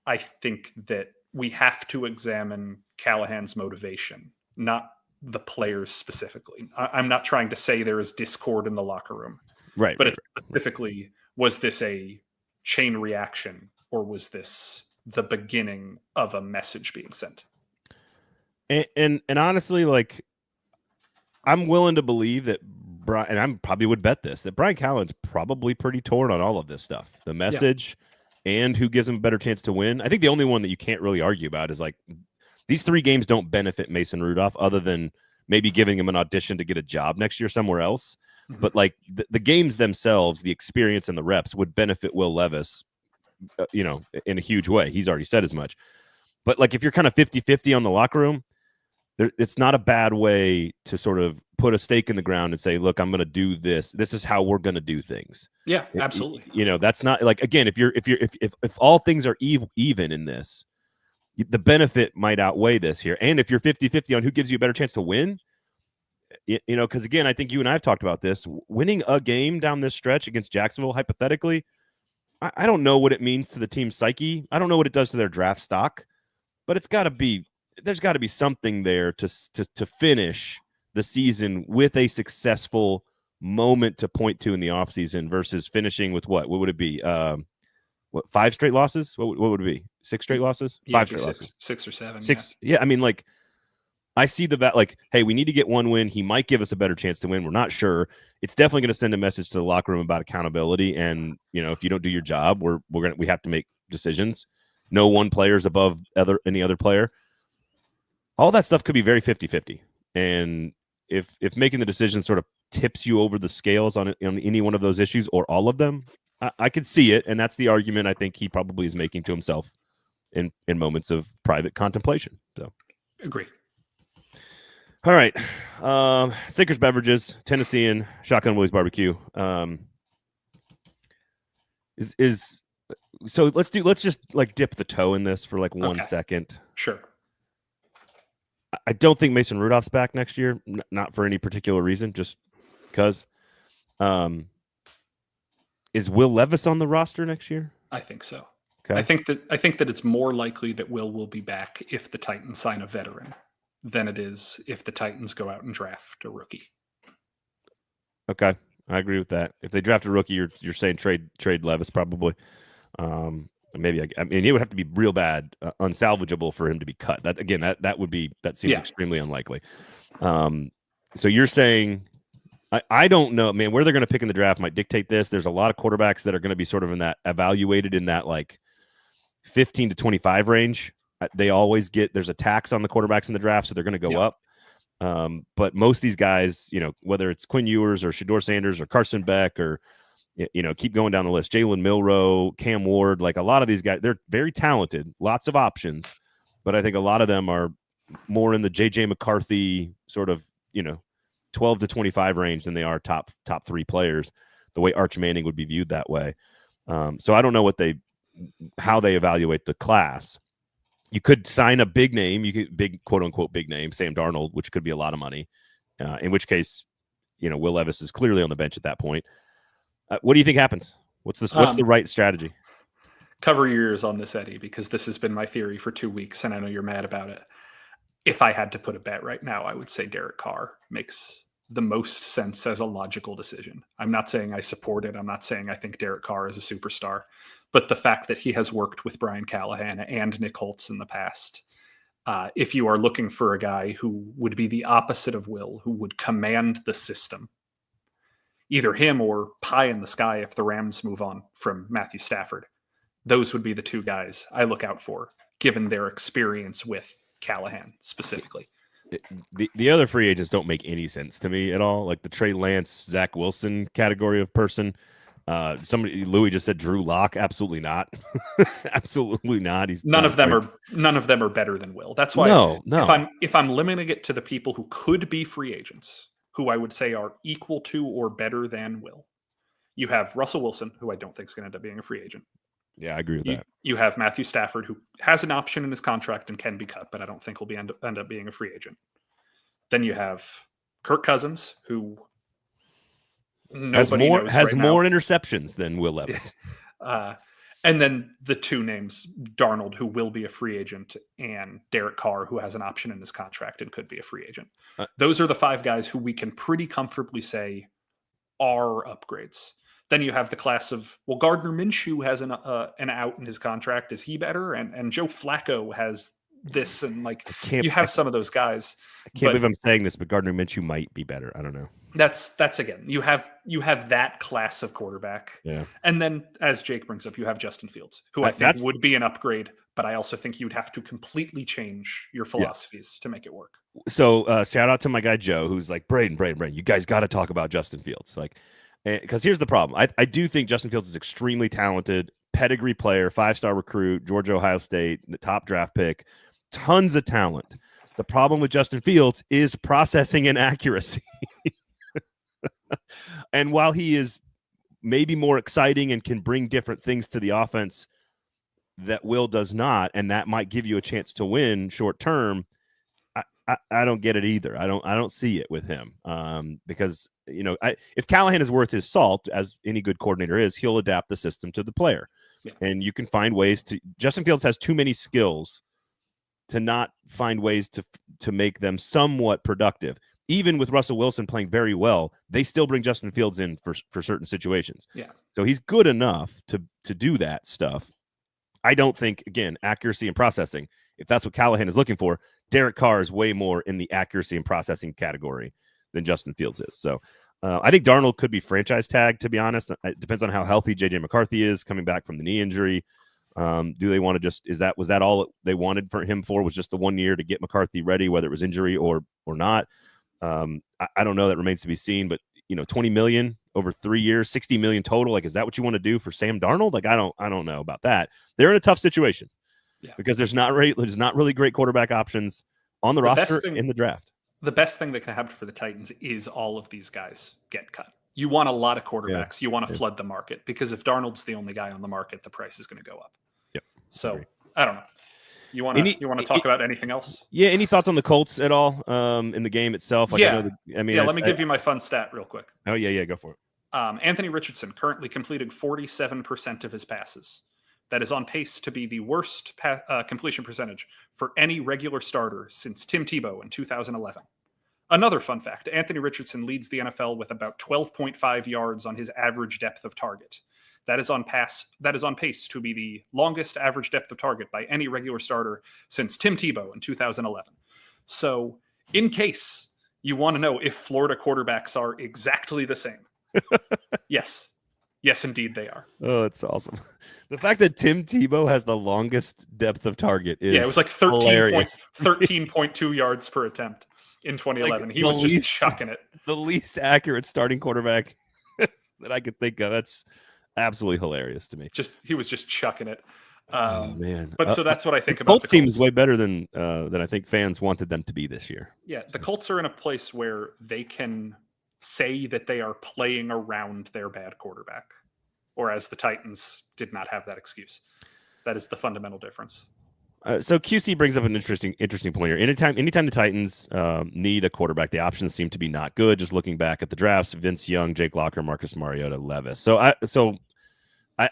I think that we have to examine Callahan's motivation, not the players specifically. I'm not trying to say there is discord in the locker room, right? But it's specifically, was this a chain reaction, or was this the beginning of a message being sent? And honestly, like, I'm willing to believe that Brian, and I probably would bet this, that Brian Callahan's probably pretty torn on all of this stuff. The message. Yeah. And who gives him a better chance to win. I think the only one that you can't really argue about is like, these 3 games don't benefit Mason Rudolph other than maybe giving him an audition to get a job next year somewhere else. Mm-hmm. But like the games themselves, the experience and the reps would benefit Will Levis, you know, in a huge way. He's already said as much. But like, if you're kind of 50-50 on the locker room, it's not a bad way to sort of put a stake in the ground and say, look, I'm going to do this. This is how we're going to do things. Yeah, absolutely. You know, that's not like, again, if all things are even in this, the benefit might outweigh this here. And if you're 50-50 on who gives you a better chance to win, you know, because again, I think you and I have talked about this, winning a game down this stretch against Jacksonville, hypothetically, I don't know what it means to the team's psyche. I don't know what it does to their draft stock, but there's got to be something there to finish the season with a successful moment to point to in the offseason versus finishing with what would it be? what, 5 straight losses? What would it be? 6 straight losses? Yeah, 5 straight losses. 6 or 7. 6. Yeah. I mean, like, I see like, hey, we need to get one win. He might give us a better chance to win. We're not sure. It's definitely going to send a message to the locker room about accountability. And, if you don't do your job, we have to make decisions. No one player is above any other player. All that stuff could be very 50-50. And if making the decision sort of tips you over the scales on any one of those issues or all of them, I could see it. And that's the argument I think he probably is making to himself in moments of private contemplation. So agree. All right. Sinkers Beverages, Tennessean, Shotgun Willie's Barbecue. So let's just like dip the toe in this for like 1 second. Sure. I don't think Mason Rudolph's back next year, not for any particular reason, just because. Is Will Levis on the roster next year? I think so. Okay. I think that it's more likely that Will be back if the Titans sign a veteran than it is if the Titans go out and draft a rookie. Okay, I agree with that. If they draft a rookie, you're saying trade Levis probably. Maybe I mean it would have to be real bad, unsalvageable for him to be cut. That again, that seems extremely unlikely. So you're saying I don't know, man. Where they're going to pick in the draft might dictate this. There's a lot of quarterbacks that are going to be sort of in that evaluated in that like 15 to 25 range. They always there's a tax on the quarterbacks in the draft, so they're going to go up. But most of these guys, whether it's Quinn Ewers or Shedeur Sanders or Carson Beck or, keep going down the list, Jalen Milroe, Cam Ward, like a lot of these guys, they're very talented, lots of options. But I think a lot of them are more in the J.J. McCarthy sort of, 12 to 25 range than they are top 3 players, the way Arch Manning would be viewed that way. So I don't know how they evaluate the class. You could sign a big name, quote unquote big name, Sam Darnold, which could be a lot of money. In which case, Will Levis is clearly on the bench at that point. What do you think happens? What's the right strategy? Cover your ears on this, Eddie, because this has been my theory for 2 weeks, and I know you're mad about it. If I had to put a bet right now, I would say Derek Carr makes the most sense as a logical decision. I'm not saying I support it. I'm not saying I think Derek Carr is a superstar. But the fact that he has worked with Brian Callahan and Nick Holtz in the past, if you are looking for a guy who would be the opposite of Will, who would command the system, either him or pie in the sky if the Rams move on from Matthew Stafford, those would be the 2 guys I look out for, given their experience with Callahan specifically. The other free agents don't make any sense to me at all. Like the Trey Lance, Zach Wilson category of person. Louis just said Drew Lock. Absolutely not. Absolutely not. None of them are better than Will. That's why no. If I'm limiting it to the people who could be free agents, who I would say are equal to or better than Will, you have Russell Wilson, who I don't think is going to end up being a free agent. Yeah, I agree with that. You have Matthew Stafford, who has an option in his contract and can be cut, but I don't think will end up being a free agent. Then you have Kirk Cousins, who has more interceptions than Will Levis. And then the 2 names, Darnold, who will be a free agent, and Derek Carr, who has an option in his contract and could be a free agent. Those are the 5 guys who we can pretty comfortably say are upgrades. Then you have the class of, Gardner Minshew has an out in his contract. Is he better? And Joe Flacco has this, and you have some of those guys. I can't believe I'm saying this, but Gardner Minshew might be better. I don't know. That's again, you have that class of quarterback. Yeah. And then, as Jake brings up, you have Justin Fields, who I think would be an upgrade, but I also think you would have to completely change your philosophies to make it work. So shout out to my guy Joe, who's like, Braden, you guys got to talk about Justin Fields. Because here's the problem. I do think Justin Fields is extremely talented, pedigree player, 5-star recruit, Georgia, Ohio State, top draft pick, tons of talent. The problem with Justin Fields is processing and accuracy. And while he is maybe more exciting and can bring different things to the offense that Will does not, and that might give you a chance to win short term, I don't get it either. I don't see it with him because if Callahan is worth his salt, as any good coordinator is, he'll adapt the system to the player, and you can find ways to. Justin Fields has too many skills to not find ways to make them somewhat productive. even with Russell Wilson playing very well, they still bring Justin Fields in for certain situations. Yeah. So he's good enough to do that stuff. I don't think, again, accuracy and processing, if that's what Callahan is looking for, Derek Carr is way more in the accuracy and processing category than Justin Fields is. So I think Darnold could be franchise tagged, to be honest. It depends on how healthy J.J. McCarthy is coming back from the knee injury. Do they want to just was that all they wanted for him was just the 1 year to get McCarthy ready, whether it was injury or not? I don't know. That remains to be seen. But $20 million over 3 years, $60 million total. Like, is that what you want to do for Sam Darnold? Like, I don't know about that. They're in a tough situation because there's not really great quarterback options on the roster in the draft. The best thing that can happen for the Titans is all of these guys get cut. You want a lot of quarterbacks. You want to flood the market, because if Darnold's the only guy on the market, the price is going to go up. Yep. So I don't know. You want to talk about anything else? Yeah. Any thoughts on the Colts at all in the game itself? Like, let me give you my fun stat real quick. Oh yeah, go for it. Anthony Richardson currently completed 47% of his passes. That is on pace to be the worst completion percentage for any regular starter since Tim Tebow in 2011. Another fun fact: Anthony Richardson leads the NFL with about 12.5 yards on his average depth of target. That is on pace to be the longest average depth of target by any regular starter since Tim Tebow in 2011. So, in case you want to know if Florida quarterbacks are exactly the same, yes, indeed they are. Oh, it's awesome. The fact that Tim Tebow has the longest depth of target is it was like 13.2 yards per attempt in 2011. Like, he was just chucking it. The least accurate starting quarterback that I could think of. That's absolutely hilarious to me. He was just chucking it. Oh man! But so that's what I think the about. Colts team is way better than I think fans wanted them to be this year. Yeah, the Colts are in a place where they can say that they are playing around their bad quarterback, whereas the Titans did not have that excuse. That is the fundamental difference. So QC brings up an interesting point here. Anytime the Titans need a quarterback, the options seem to be not good. Just looking back at the drafts: Vince Young, Jake Locker, Marcus Mariota, Levis. So I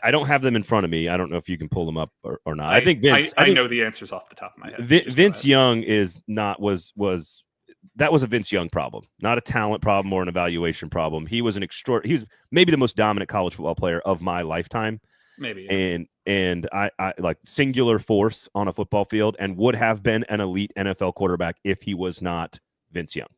don't have them in front of me. I don't know if you can pull them up or not. I think Vince. I know the answers off the top of my head. Vince Young that was a Vince Young problem, not a talent problem or an evaluation problem. He was he was maybe the most dominant college football player of my lifetime. Maybe. Yeah. And I like singular force on a football field, and would have been an elite NFL quarterback if he was not Vince Young.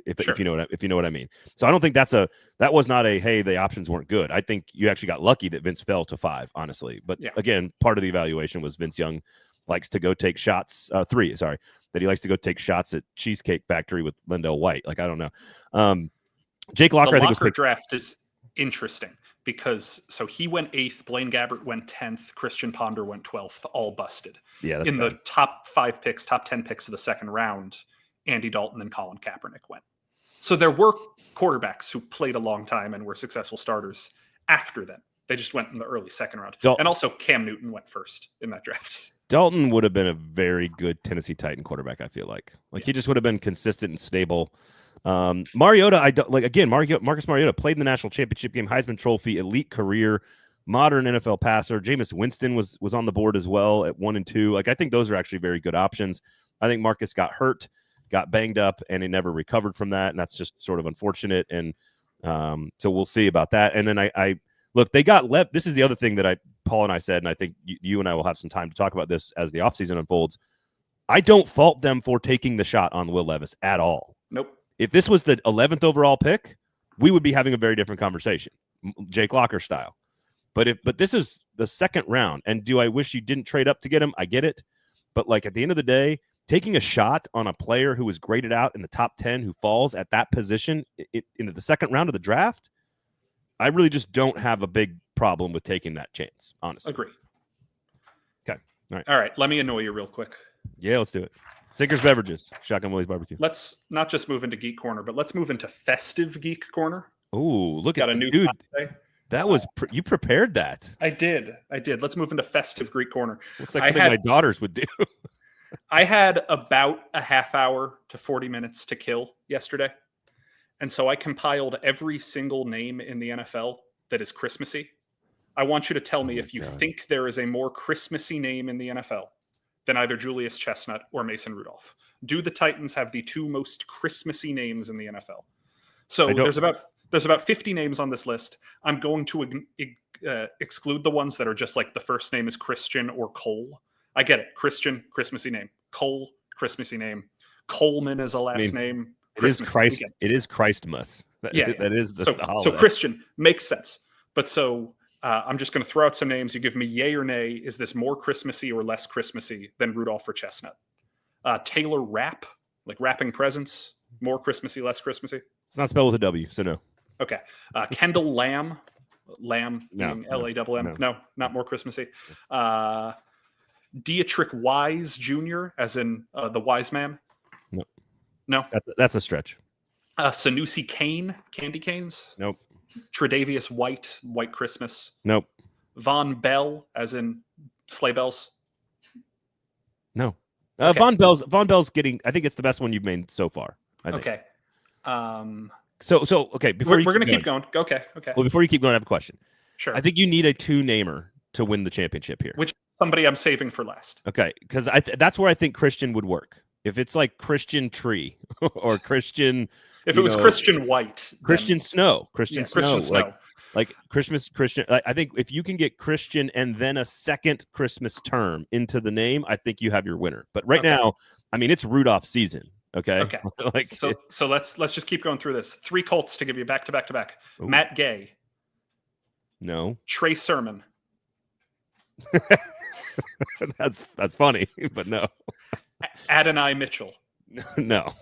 If you know what I mean. So I don't think that was not hey, the options weren't good. I think you actually got lucky that Vince fell to 5, honestly. But again, part of the evaluation was Vince Young likes to go take shots. That he likes to go take shots at Cheesecake Factory with Lindell White. Like, I don't know. Jake Locker, I think, was draft is interesting because he went 8th, Blaine Gabbert went 10th, Christian Ponder went 12th, all busted. Yeah, in the top 10 picks of the second round, Andy Dalton and Colin Kaepernick went. So there were quarterbacks who played a long time and were successful starters after them. They just went in the early second round. And also Cam Newton went first in that draft. Dalton would have been a very good Tennessee Titan quarterback, I feel like. He just would have been consistent and stable. Mariota, Marcus Mariota played in the national championship game, Heisman Trophy, elite career, modern NFL passer. Jameis Winston was on the board as well at 1 and 2. Like, I think those are actually very good options. I think Marcus got hurt, got banged up, and he never recovered from that, and that's just sort of unfortunate. And so we'll see about that. And then I look, they got left. This is the other thing that Paul and I said, and I think you and I will have some time to talk about this as the offseason unfolds. I don't fault them for taking the shot on Will Levis at all. Nope. If this was the 11th overall pick, we would be having a very different conversation, Jake Locker style. But this is the second round, and do I wish you didn't trade up to get him? I get it. But like, at the end of the day, taking a shot on a player who was graded out in the top 10 who falls at that position into the second round of the draft, I really just don't have a big problem with taking that chance, honestly. Agree. Okay. All right. Let me annoy you real quick. Yeah, let's do it. Sinkers Beverages, Shotgun Willie's Barbecue. Let's not just move into Geek Corner, but let's move into Festive Geek Corner. Oh, look at a new dude. That was you prepared that. I did. Let's move into Festive Geek Corner. Looks like something my daughters would do. I had about a half hour to 40 minutes to kill yesterday. And so I compiled every single name in the NFL that is Christmassy. I want you to tell me if you think there is a more Christmassy name in the NFL than either Julius Chestnut or Mason Rudolph. Do the Titans have the two most Christmassy names in the NFL? So there's about 50 names on this list. I'm going to exclude the ones that are just like the first name is Christian or Cole. I get it. Christian, Christmassy name. Cole, Christmassy name. Coleman is a last name. It is Christ. It is Christmas. That is the holiday. So Christian makes sense. But so I'm just going to throw out some names. You give me yay or nay. Is this more Christmassy or less Christmassy than Rudolph or Chestnut? Taylor Rapp, like wrapping presents, more Christmassy, less Christmassy? It's not spelled with a W, so no. Okay. Kendall Lamb being L-A-M-M. No, not more Christmassy. Dietrich Wise Jr., as in the wise man? No. That's a stretch. Sanusi Kane, Candy Canes? Nope. Tre'Davious White, White Christmas? Nope. Von Bell, as in sleigh bells? No. Okay. Von Bell's getting, I think it's the best one you've made so far. I think. Okay. So okay, before we're going to keep going. Okay. Well, before you keep going, I have a question. Sure. I think you need a two-namer to win the championship here. Which somebody I'm saving for last. Okay, because that's where I think Christian would work. If it's like Christian Tree or Christian, if it was Christian White, Christian Snow, Christian Snow, Snow. like Christian. I think if you can get Christian and then a second Christmas term into the name, I think you have your winner. But right now, I mean, it's Rudolph season. Okay. So let's just keep going through this. 3 Colts to give you back to back to back. Ooh. Matt Gay. No. Trey Sermon. That's funny, but no. Adonai Mitchell. No.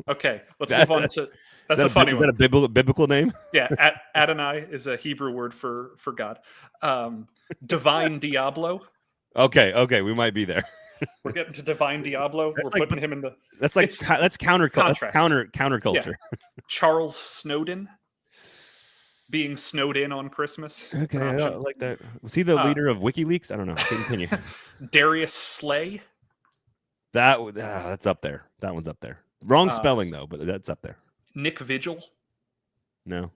Okay, let's move on to. That's a funny one. Is that a biblical name? Yeah, Adonai is a Hebrew word for God. Divine Diablo. Okay, we might be there. We're getting to Divine Diablo. We're putting him in the. That's counterculture. Yeah. Charles Snowden. Being snowed in on Christmas. Okay, I like that. Was he the leader of WikiLeaks? I don't know. Continue. Darius Slay. That's up there. That one's up there. Wrong spelling though, but that's up there. Nick Vigil. No.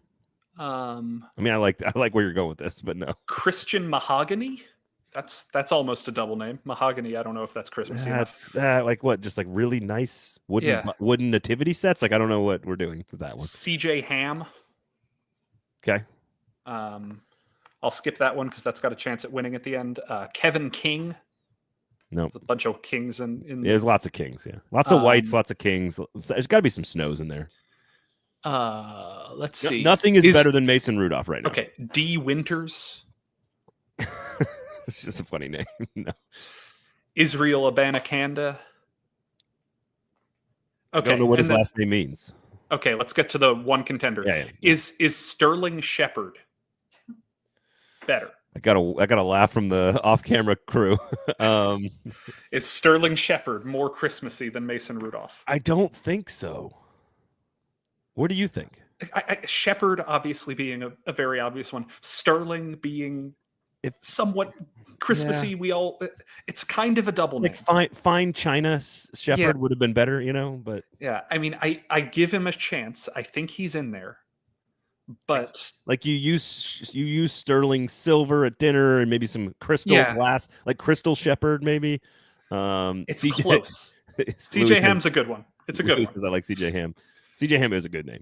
I mean, I like where you're going with this, but no. Christian Mahogany. That's almost a double name. Mahogany. I don't know if that's Christmas. That's like what? Just like really nice wooden nativity sets. Like I don't know what we're doing with that one. CJ Ham. Okay. I'll skip that one because that's got a chance at winning at the end. Kevin King. No. A bunch of kings in there's lots of kings, yeah. Lots of whites, lots of kings. There's got to be some snows in there. Let's see. Nothing is better than Mason Rudolph right now. Okay. D. Winters. It's just a funny name. No. Israel Abanikanda. Okay. I don't know what his last name means. Okay, let's get to the one contender. Yeah. Is Sterling Shepard better? I got a laugh from the off-camera crew. Is Sterling Shepard more Christmassy than Mason Rudolph? I don't think so. What do you think? Shepard obviously being a very obvious one. Sterling being somewhat Christmassy. Yeah. It's kind of a double name. Fine China Shepard would have been better, but yeah, I mean, I give him a chance. I think he's in there. But like you use sterling silver at dinner and maybe some crystal glass, like Crystal Shepherd, maybe. It's close. CJ Ham's a good one. It's a good one because I like CJ Ham. CJ Ham is a good name.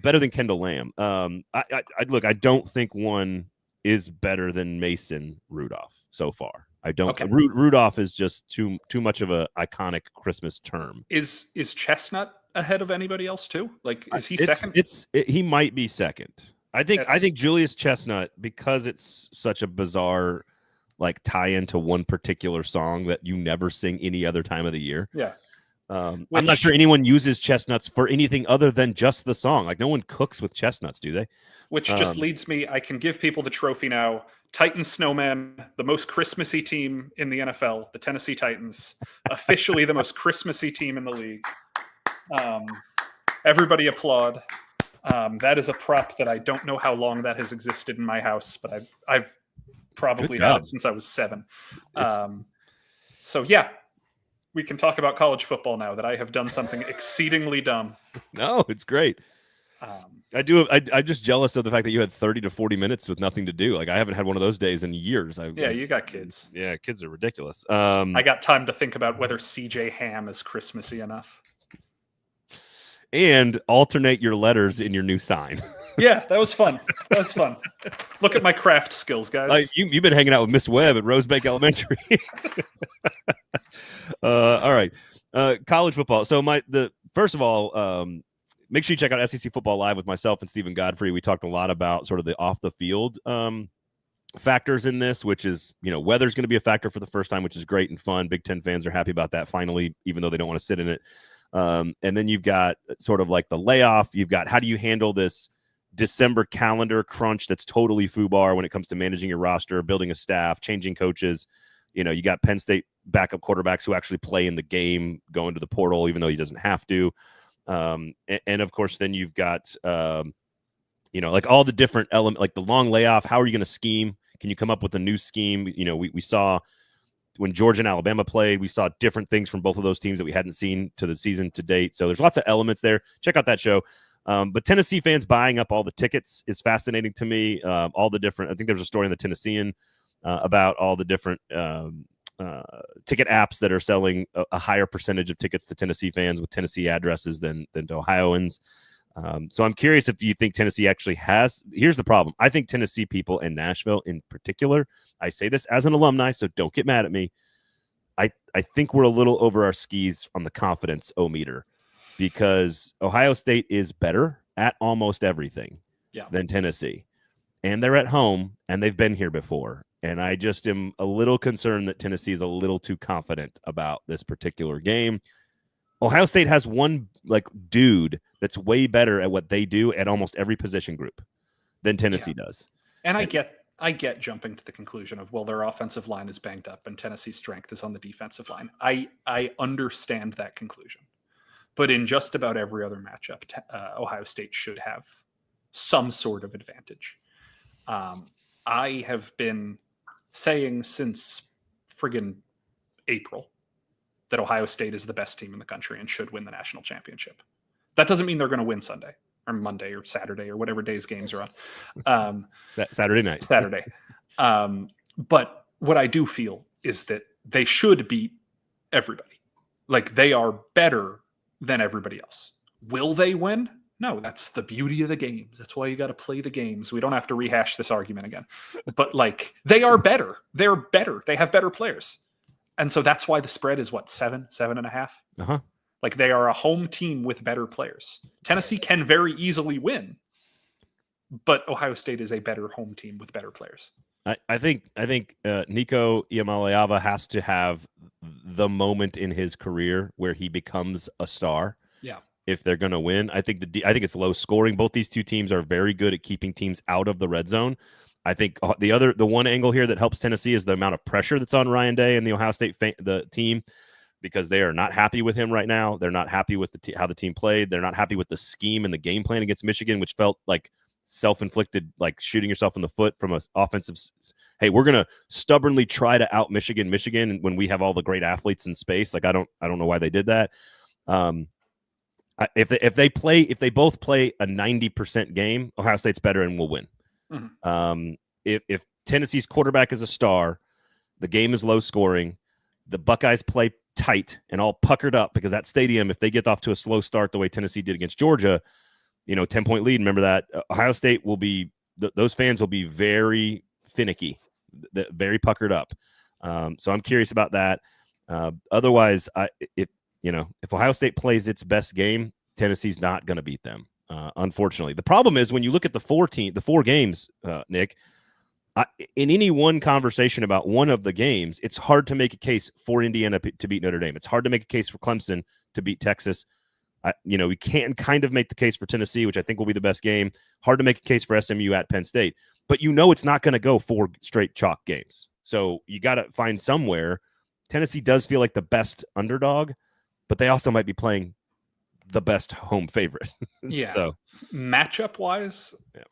Better than Kendall Lamb. I don't think one is better than Mason Rudolph so far. I don't. Okay. Rudolph is just too much of a iconic Christmas term. Is Chestnut ahead of anybody else too? Like, is he second? He might be second. I think Julius Chestnut, because it's such a bizarre like tie into one particular song that you never sing any other time of the year. Yeah. I'm not sure anyone uses chestnuts for anything other than just the song. Like no one cooks with chestnuts, do they? Which just leads me, I can give people the trophy now. Titans Snowman, the most Christmassy team in the NFL, the Tennessee Titans, officially the most Christmassy team in the league. Everybody applaud. That is a prop that I don't know how long that has existed in my house, but I've probably had it since I was 7. So yeah, we can talk about college football now that I have done something exceedingly dumb. No, it's great. I'm just jealous of the fact that you had 30 to 40 minutes with nothing to do. Like, I haven't had one of those days in years. You got kids. Yeah, kids are ridiculous. I got time to think about whether CJ Ham is Christmassy enough. And alternate your letters in your new sign. Yeah, that was fun. Look at my craft skills, guys. You've been hanging out with Miss Webb at Rosebank Elementary. All right. College football. So first of all, make sure you check out SEC Football Live with myself and Stephen Godfrey. We talked a lot about sort of the off the field factors in this, which is, weather's going to be a factor for the first time, which is great and fun. Big Ten fans are happy about that finally, even though they don't want to sit in it. And then you've got sort of like the layoff. You've got, how do you handle this December calendar crunch that's totally FUBAR when it comes to managing your roster, building a staff, changing coaches. You got Penn State backup quarterbacks who actually play in the game, going to the portal, even though he doesn't have to. And of course, then you've got, like all the different elements, like the long layoff. How are you going to scheme? Can you come up with a new scheme? We saw when Georgia and Alabama played, we saw different things from both of those teams that we hadn't seen to the season to date. So there's lots of elements there. Check out that show. But Tennessee fans buying up all the tickets is fascinating to me. All the different, I think there's a story in the Tennessean about all the different ticket apps that are selling a higher percentage of tickets to Tennessee fans with Tennessee addresses than to Ohioans. So I'm curious if you think Tennessee actually has. Here's the problem. I think Tennessee people in Nashville in particular, I say this as an alumni, so don't get mad at me. I think we're a little over our skis on the confidence meter, because Ohio State is better at almost everything than Tennessee. And they're at home, and they've been here before. And I just am a little concerned that Tennessee is a little too confident about this particular game. Ohio State has one dude that's way better at what they do at almost every position group than Tennessee does. And I get jumping to the conclusion of, well, their offensive line is banged up and Tennessee's strength is on the defensive line. I understand that conclusion. But in just about every other matchup, Ohio State should have some sort of advantage. I have been saying since friggin' April that Ohio State is the best team in the country and should win the national championship. That doesn't mean they're going to win Sunday or Monday or Saturday or whatever days games are on. Saturday night. Saturday. But what I do feel is that they should beat everybody. Like, they are better than everybody else. Will they win? No, that's the beauty of the games. That's why you got to play the games. We don't have to rehash this argument again. But they are better. They're better. They have better players. And so that's why the spread is 7.5. Uh-huh. They are a home team with better players. Tennessee can very easily win, but Ohio State is a better home team with better players. I think Nico Iamaleava has to have the moment in his career where he becomes a star. Yeah. If they're going to win, I think it's low scoring. Both these two teams are very good at keeping teams out of the red zone. I think the one angle here that helps Tennessee is the amount of pressure that's on Ryan Day and the Ohio State the team, because they are not happy with him right now. They're not happy with how the team played. They're not happy with the scheme and the game plan against Michigan, which felt like self-inflicted, like shooting yourself in the foot from an offensive. Hey, we're gonna stubbornly try to out Michigan when we have all the great athletes in space. I don't know why they did that. If they both play a 90% game, Ohio State's better and will win. Mm-hmm. If Tennessee's quarterback is a star, the game is low scoring, the Buckeyes play tight and all puckered up, because that stadium, if they get off to a slow start the way Tennessee did against Georgia, 10-point lead, remember that, Ohio State will be, those fans will be very finicky, very puckered up. So I'm curious about that. Otherwise, if Ohio State plays its best game, Tennessee's not going to beat them. Unfortunately, the problem is when you look at the four games, Nick, in any one conversation about one of the games, it's hard to make a case for Indiana to beat Notre Dame. It's hard to make a case for Clemson to beat Texas. We can kind of make the case for Tennessee, which I think will be the best game. Hard to make a case for SMU at Penn State, but it's not going to go 4 straight chalk games. So you got to find somewhere. Tennessee does feel like the best underdog, but they also might be playing the best home favorite. Yeah. So matchup wise, yeah.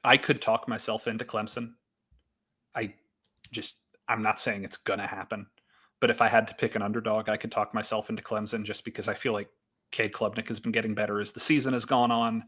I could talk myself into Clemson. I'm not saying it's going to happen, but if I had to pick an underdog, I could talk myself into Clemson, just because I feel like Cade Klubnik has been getting better as the season has gone on.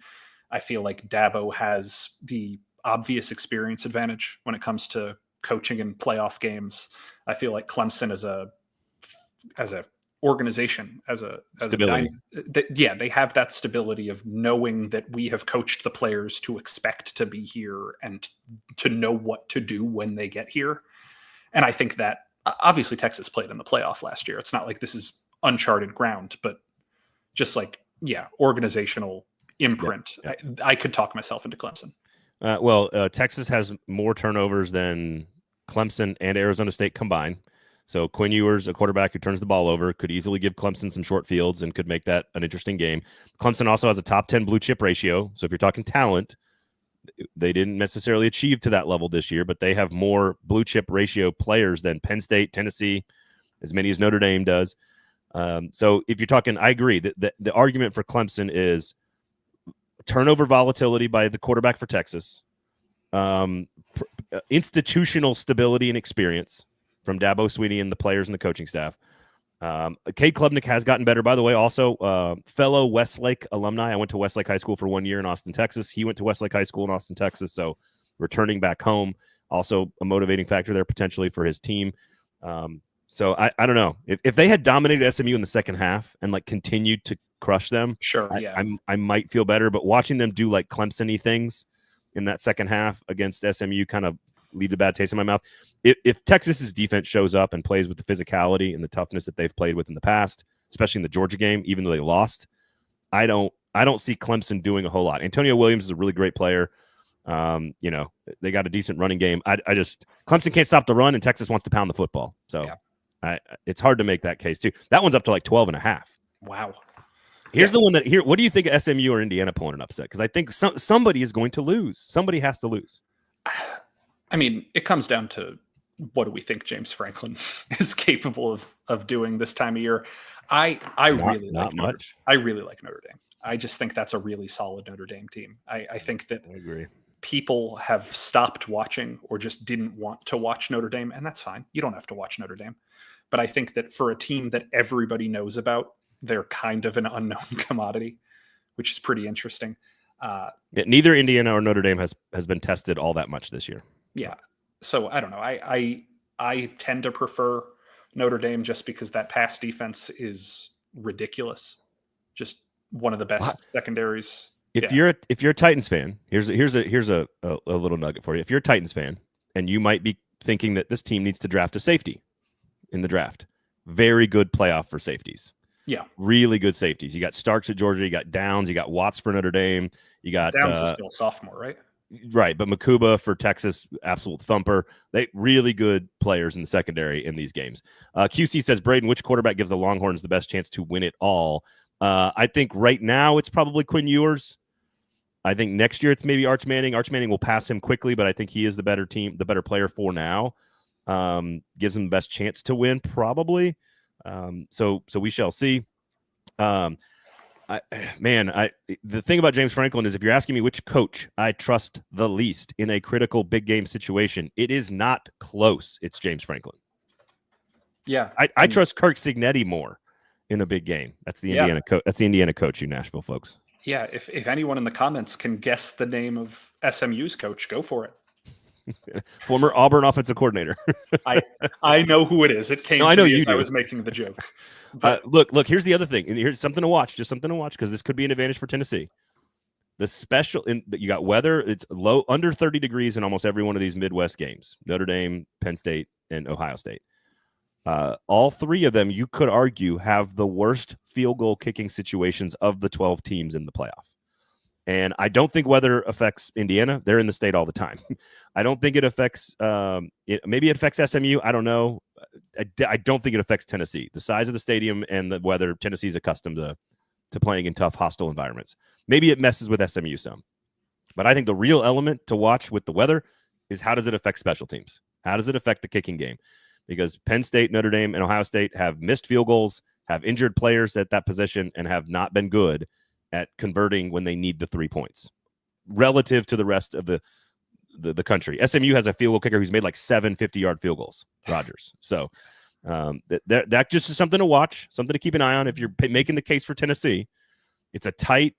I feel like Dabo has the obvious experience advantage when it comes to coaching in playoff games. I feel like Clemson as a organization, as stability. They have that stability of knowing that we have coached the players to expect to be here and to know what to do when they get here. And I think that obviously Texas played in the playoff last year. It's not like this is uncharted ground, but just like, organizational imprint. Yeah. I could talk myself into Clemson. Texas has more turnovers than Clemson and Arizona State combined. So Quinn Ewers, a quarterback who turns the ball over, could easily give Clemson some short fields and could make that an interesting game. Clemson also has a top 10 blue chip ratio. So if you're talking talent, they didn't necessarily achieve to that level this year, but they have more blue chip ratio players than Penn State, Tennessee, as many as Notre Dame does. So if you're talking, I agree that the argument for Clemson is turnover volatility by the quarterback for Texas, institutional stability and experience from Dabo Swinney and the players and the coaching staff. Cade Klubnik has gotten better, by the way. Also, fellow Westlake alumni. I went to Westlake High School for 1 year in Austin, Texas. He went to Westlake High School in Austin, Texas. So returning back home, also a motivating factor there potentially for his team. So I don't know if they had dominated SMU in the second half and like continued to crush them. Sure, I might feel better, but watching them do like Clemson-y things in that second half against SMU kind of leaves a bad taste in my mouth. If Texas's defense shows up and plays with the physicality and the toughness that they've played with in the past, especially in the Georgia game, even though they lost, I don't see Clemson doing a whole lot. Antonio Williams is a really great player. They got a decent running game. Clemson can't stop the run, and Texas wants to pound the football. So it's hard to make that case too. That one's up to like 12.5. Wow. Here's the one that here. What do you think of SMU or Indiana pulling an upset? Because I think somebody is going to lose. Somebody has to lose. I mean, it comes down to what do we think James Franklin is capable of doing this time of year. I really like Notre Dame. I just think that's a really solid Notre Dame team. I think that I agree. People have stopped watching or just didn't want to watch Notre Dame, and that's fine. You don't have to watch Notre Dame. But I think that for a team that everybody knows about, they're kind of an unknown commodity, which is pretty interesting. Neither Indiana or Notre Dame has been tested all that much this year. Yeah. So I don't know. I tend to prefer Notre Dame just because that pass defense is ridiculous. Just one of the best secondaries. If you're a Titans fan, here's a little nugget for you. If you're a Titans fan and you might be thinking that this team needs to draft a safety in the draft, very good playoff for safeties. Yeah, really good safeties. You got Starks at Georgia, you got Downs, you got Watts for Notre Dame, you got Downs is still a sophomore, right? Right, but Makuba for Texas, absolute thumper. They really good players in the secondary in these games. QC says, Braden, which quarterback gives the Longhorns the best chance to win it all? I think right now it's probably Quinn Ewers. I think next year it's maybe Arch Manning. Arch Manning will pass him quickly, but I think he is the better player for now. Gives him the best chance to win, probably. So we shall see. The thing about James Franklin is if you're asking me which coach I trust the least in a critical big game situation, it is not close. It's James Franklin. Yeah. I trust Kirk Cignetti more in a big game. That's the Indiana coach. That's the Indiana coach, you Nashville folks. Yeah. If anyone in the comments can guess the name of SMU's coach, go for it. Former Auburn offensive coordinator. I know who it is. It came to me as I was making the joke. But look, here's the other thing. And here's something to watch, just something to watch, because this could be an advantage for Tennessee. The special you got weather, it's low under 30 degrees in almost every one of these Midwest games. Notre Dame, Penn State, and Ohio State. All three of them, you could argue, have the worst field goal kicking situations of the 12 teams in the playoff. And I don't think weather affects Indiana. They're in the state all the time. I don't think it affects maybe it affects SMU. I don't know. I don't think it affects Tennessee. The size of the stadium and the weather, Tennessee's accustomed to playing in tough, hostile environments. Maybe it messes with SMU some. But I think the real element to watch with the weather is how does it affect special teams? How does it affect the kicking game? Because Penn State, Notre Dame, and Ohio State have missed field goals, have injured players at that position, and have not been good at converting when they need the 3 points relative to the rest of the country. SMU has a field goal kicker who's made like 7 50-yard field goals, Rogers. So That just is something to watch, something to keep an eye on. If you're making the case for Tennessee, it's a tight,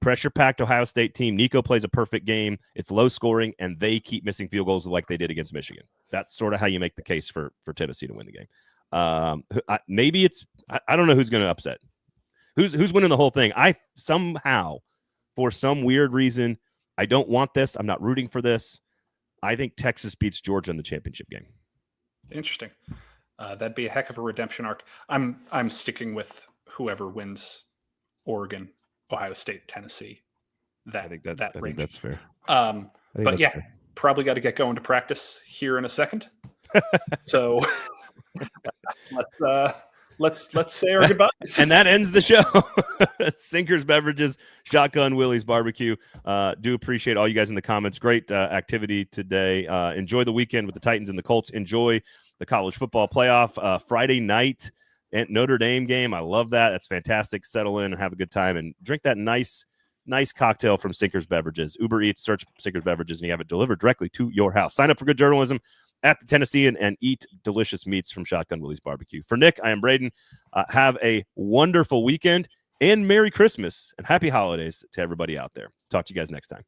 pressure-packed Ohio State team. Nico plays a perfect game. It's low scoring, and they keep missing field goals like they did against Michigan. That's sort of how you make the case for Tennessee to win the game. Maybe it's I don't know who's going to upset. Who's winning the whole thing? I somehow, for some weird reason, I don't want this. I'm not rooting for this. I think Texas beats Georgia in the championship game. Interesting. That'd be a heck of a redemption arc. I'm sticking with whoever wins Oregon, Ohio State, Tennessee. I think that's fair. But yeah, fair. Probably got to get going to practice here in a second. So let's say our goodbyes. And that ends the show. Sinkers Beverages, Shotgun Willie's Barbecue. Do appreciate all you guys in the comments. Great activity today. Enjoy the weekend with the Titans and the Colts. Enjoy the college football playoff Friday night at Notre Dame game. I love that. That's fantastic. Settle in and have a good time and drink that nice cocktail from Sinkers Beverages. Uber Eats, search Sinkers Beverages, and you have it delivered directly to your house. Sign up for good journalism at the Tennessean and eat delicious meats from Shotgun Willie's Barbecue. For Nick, I am Braden. Have a wonderful weekend and Merry Christmas and Happy Holidays to everybody out there. Talk to you guys next time.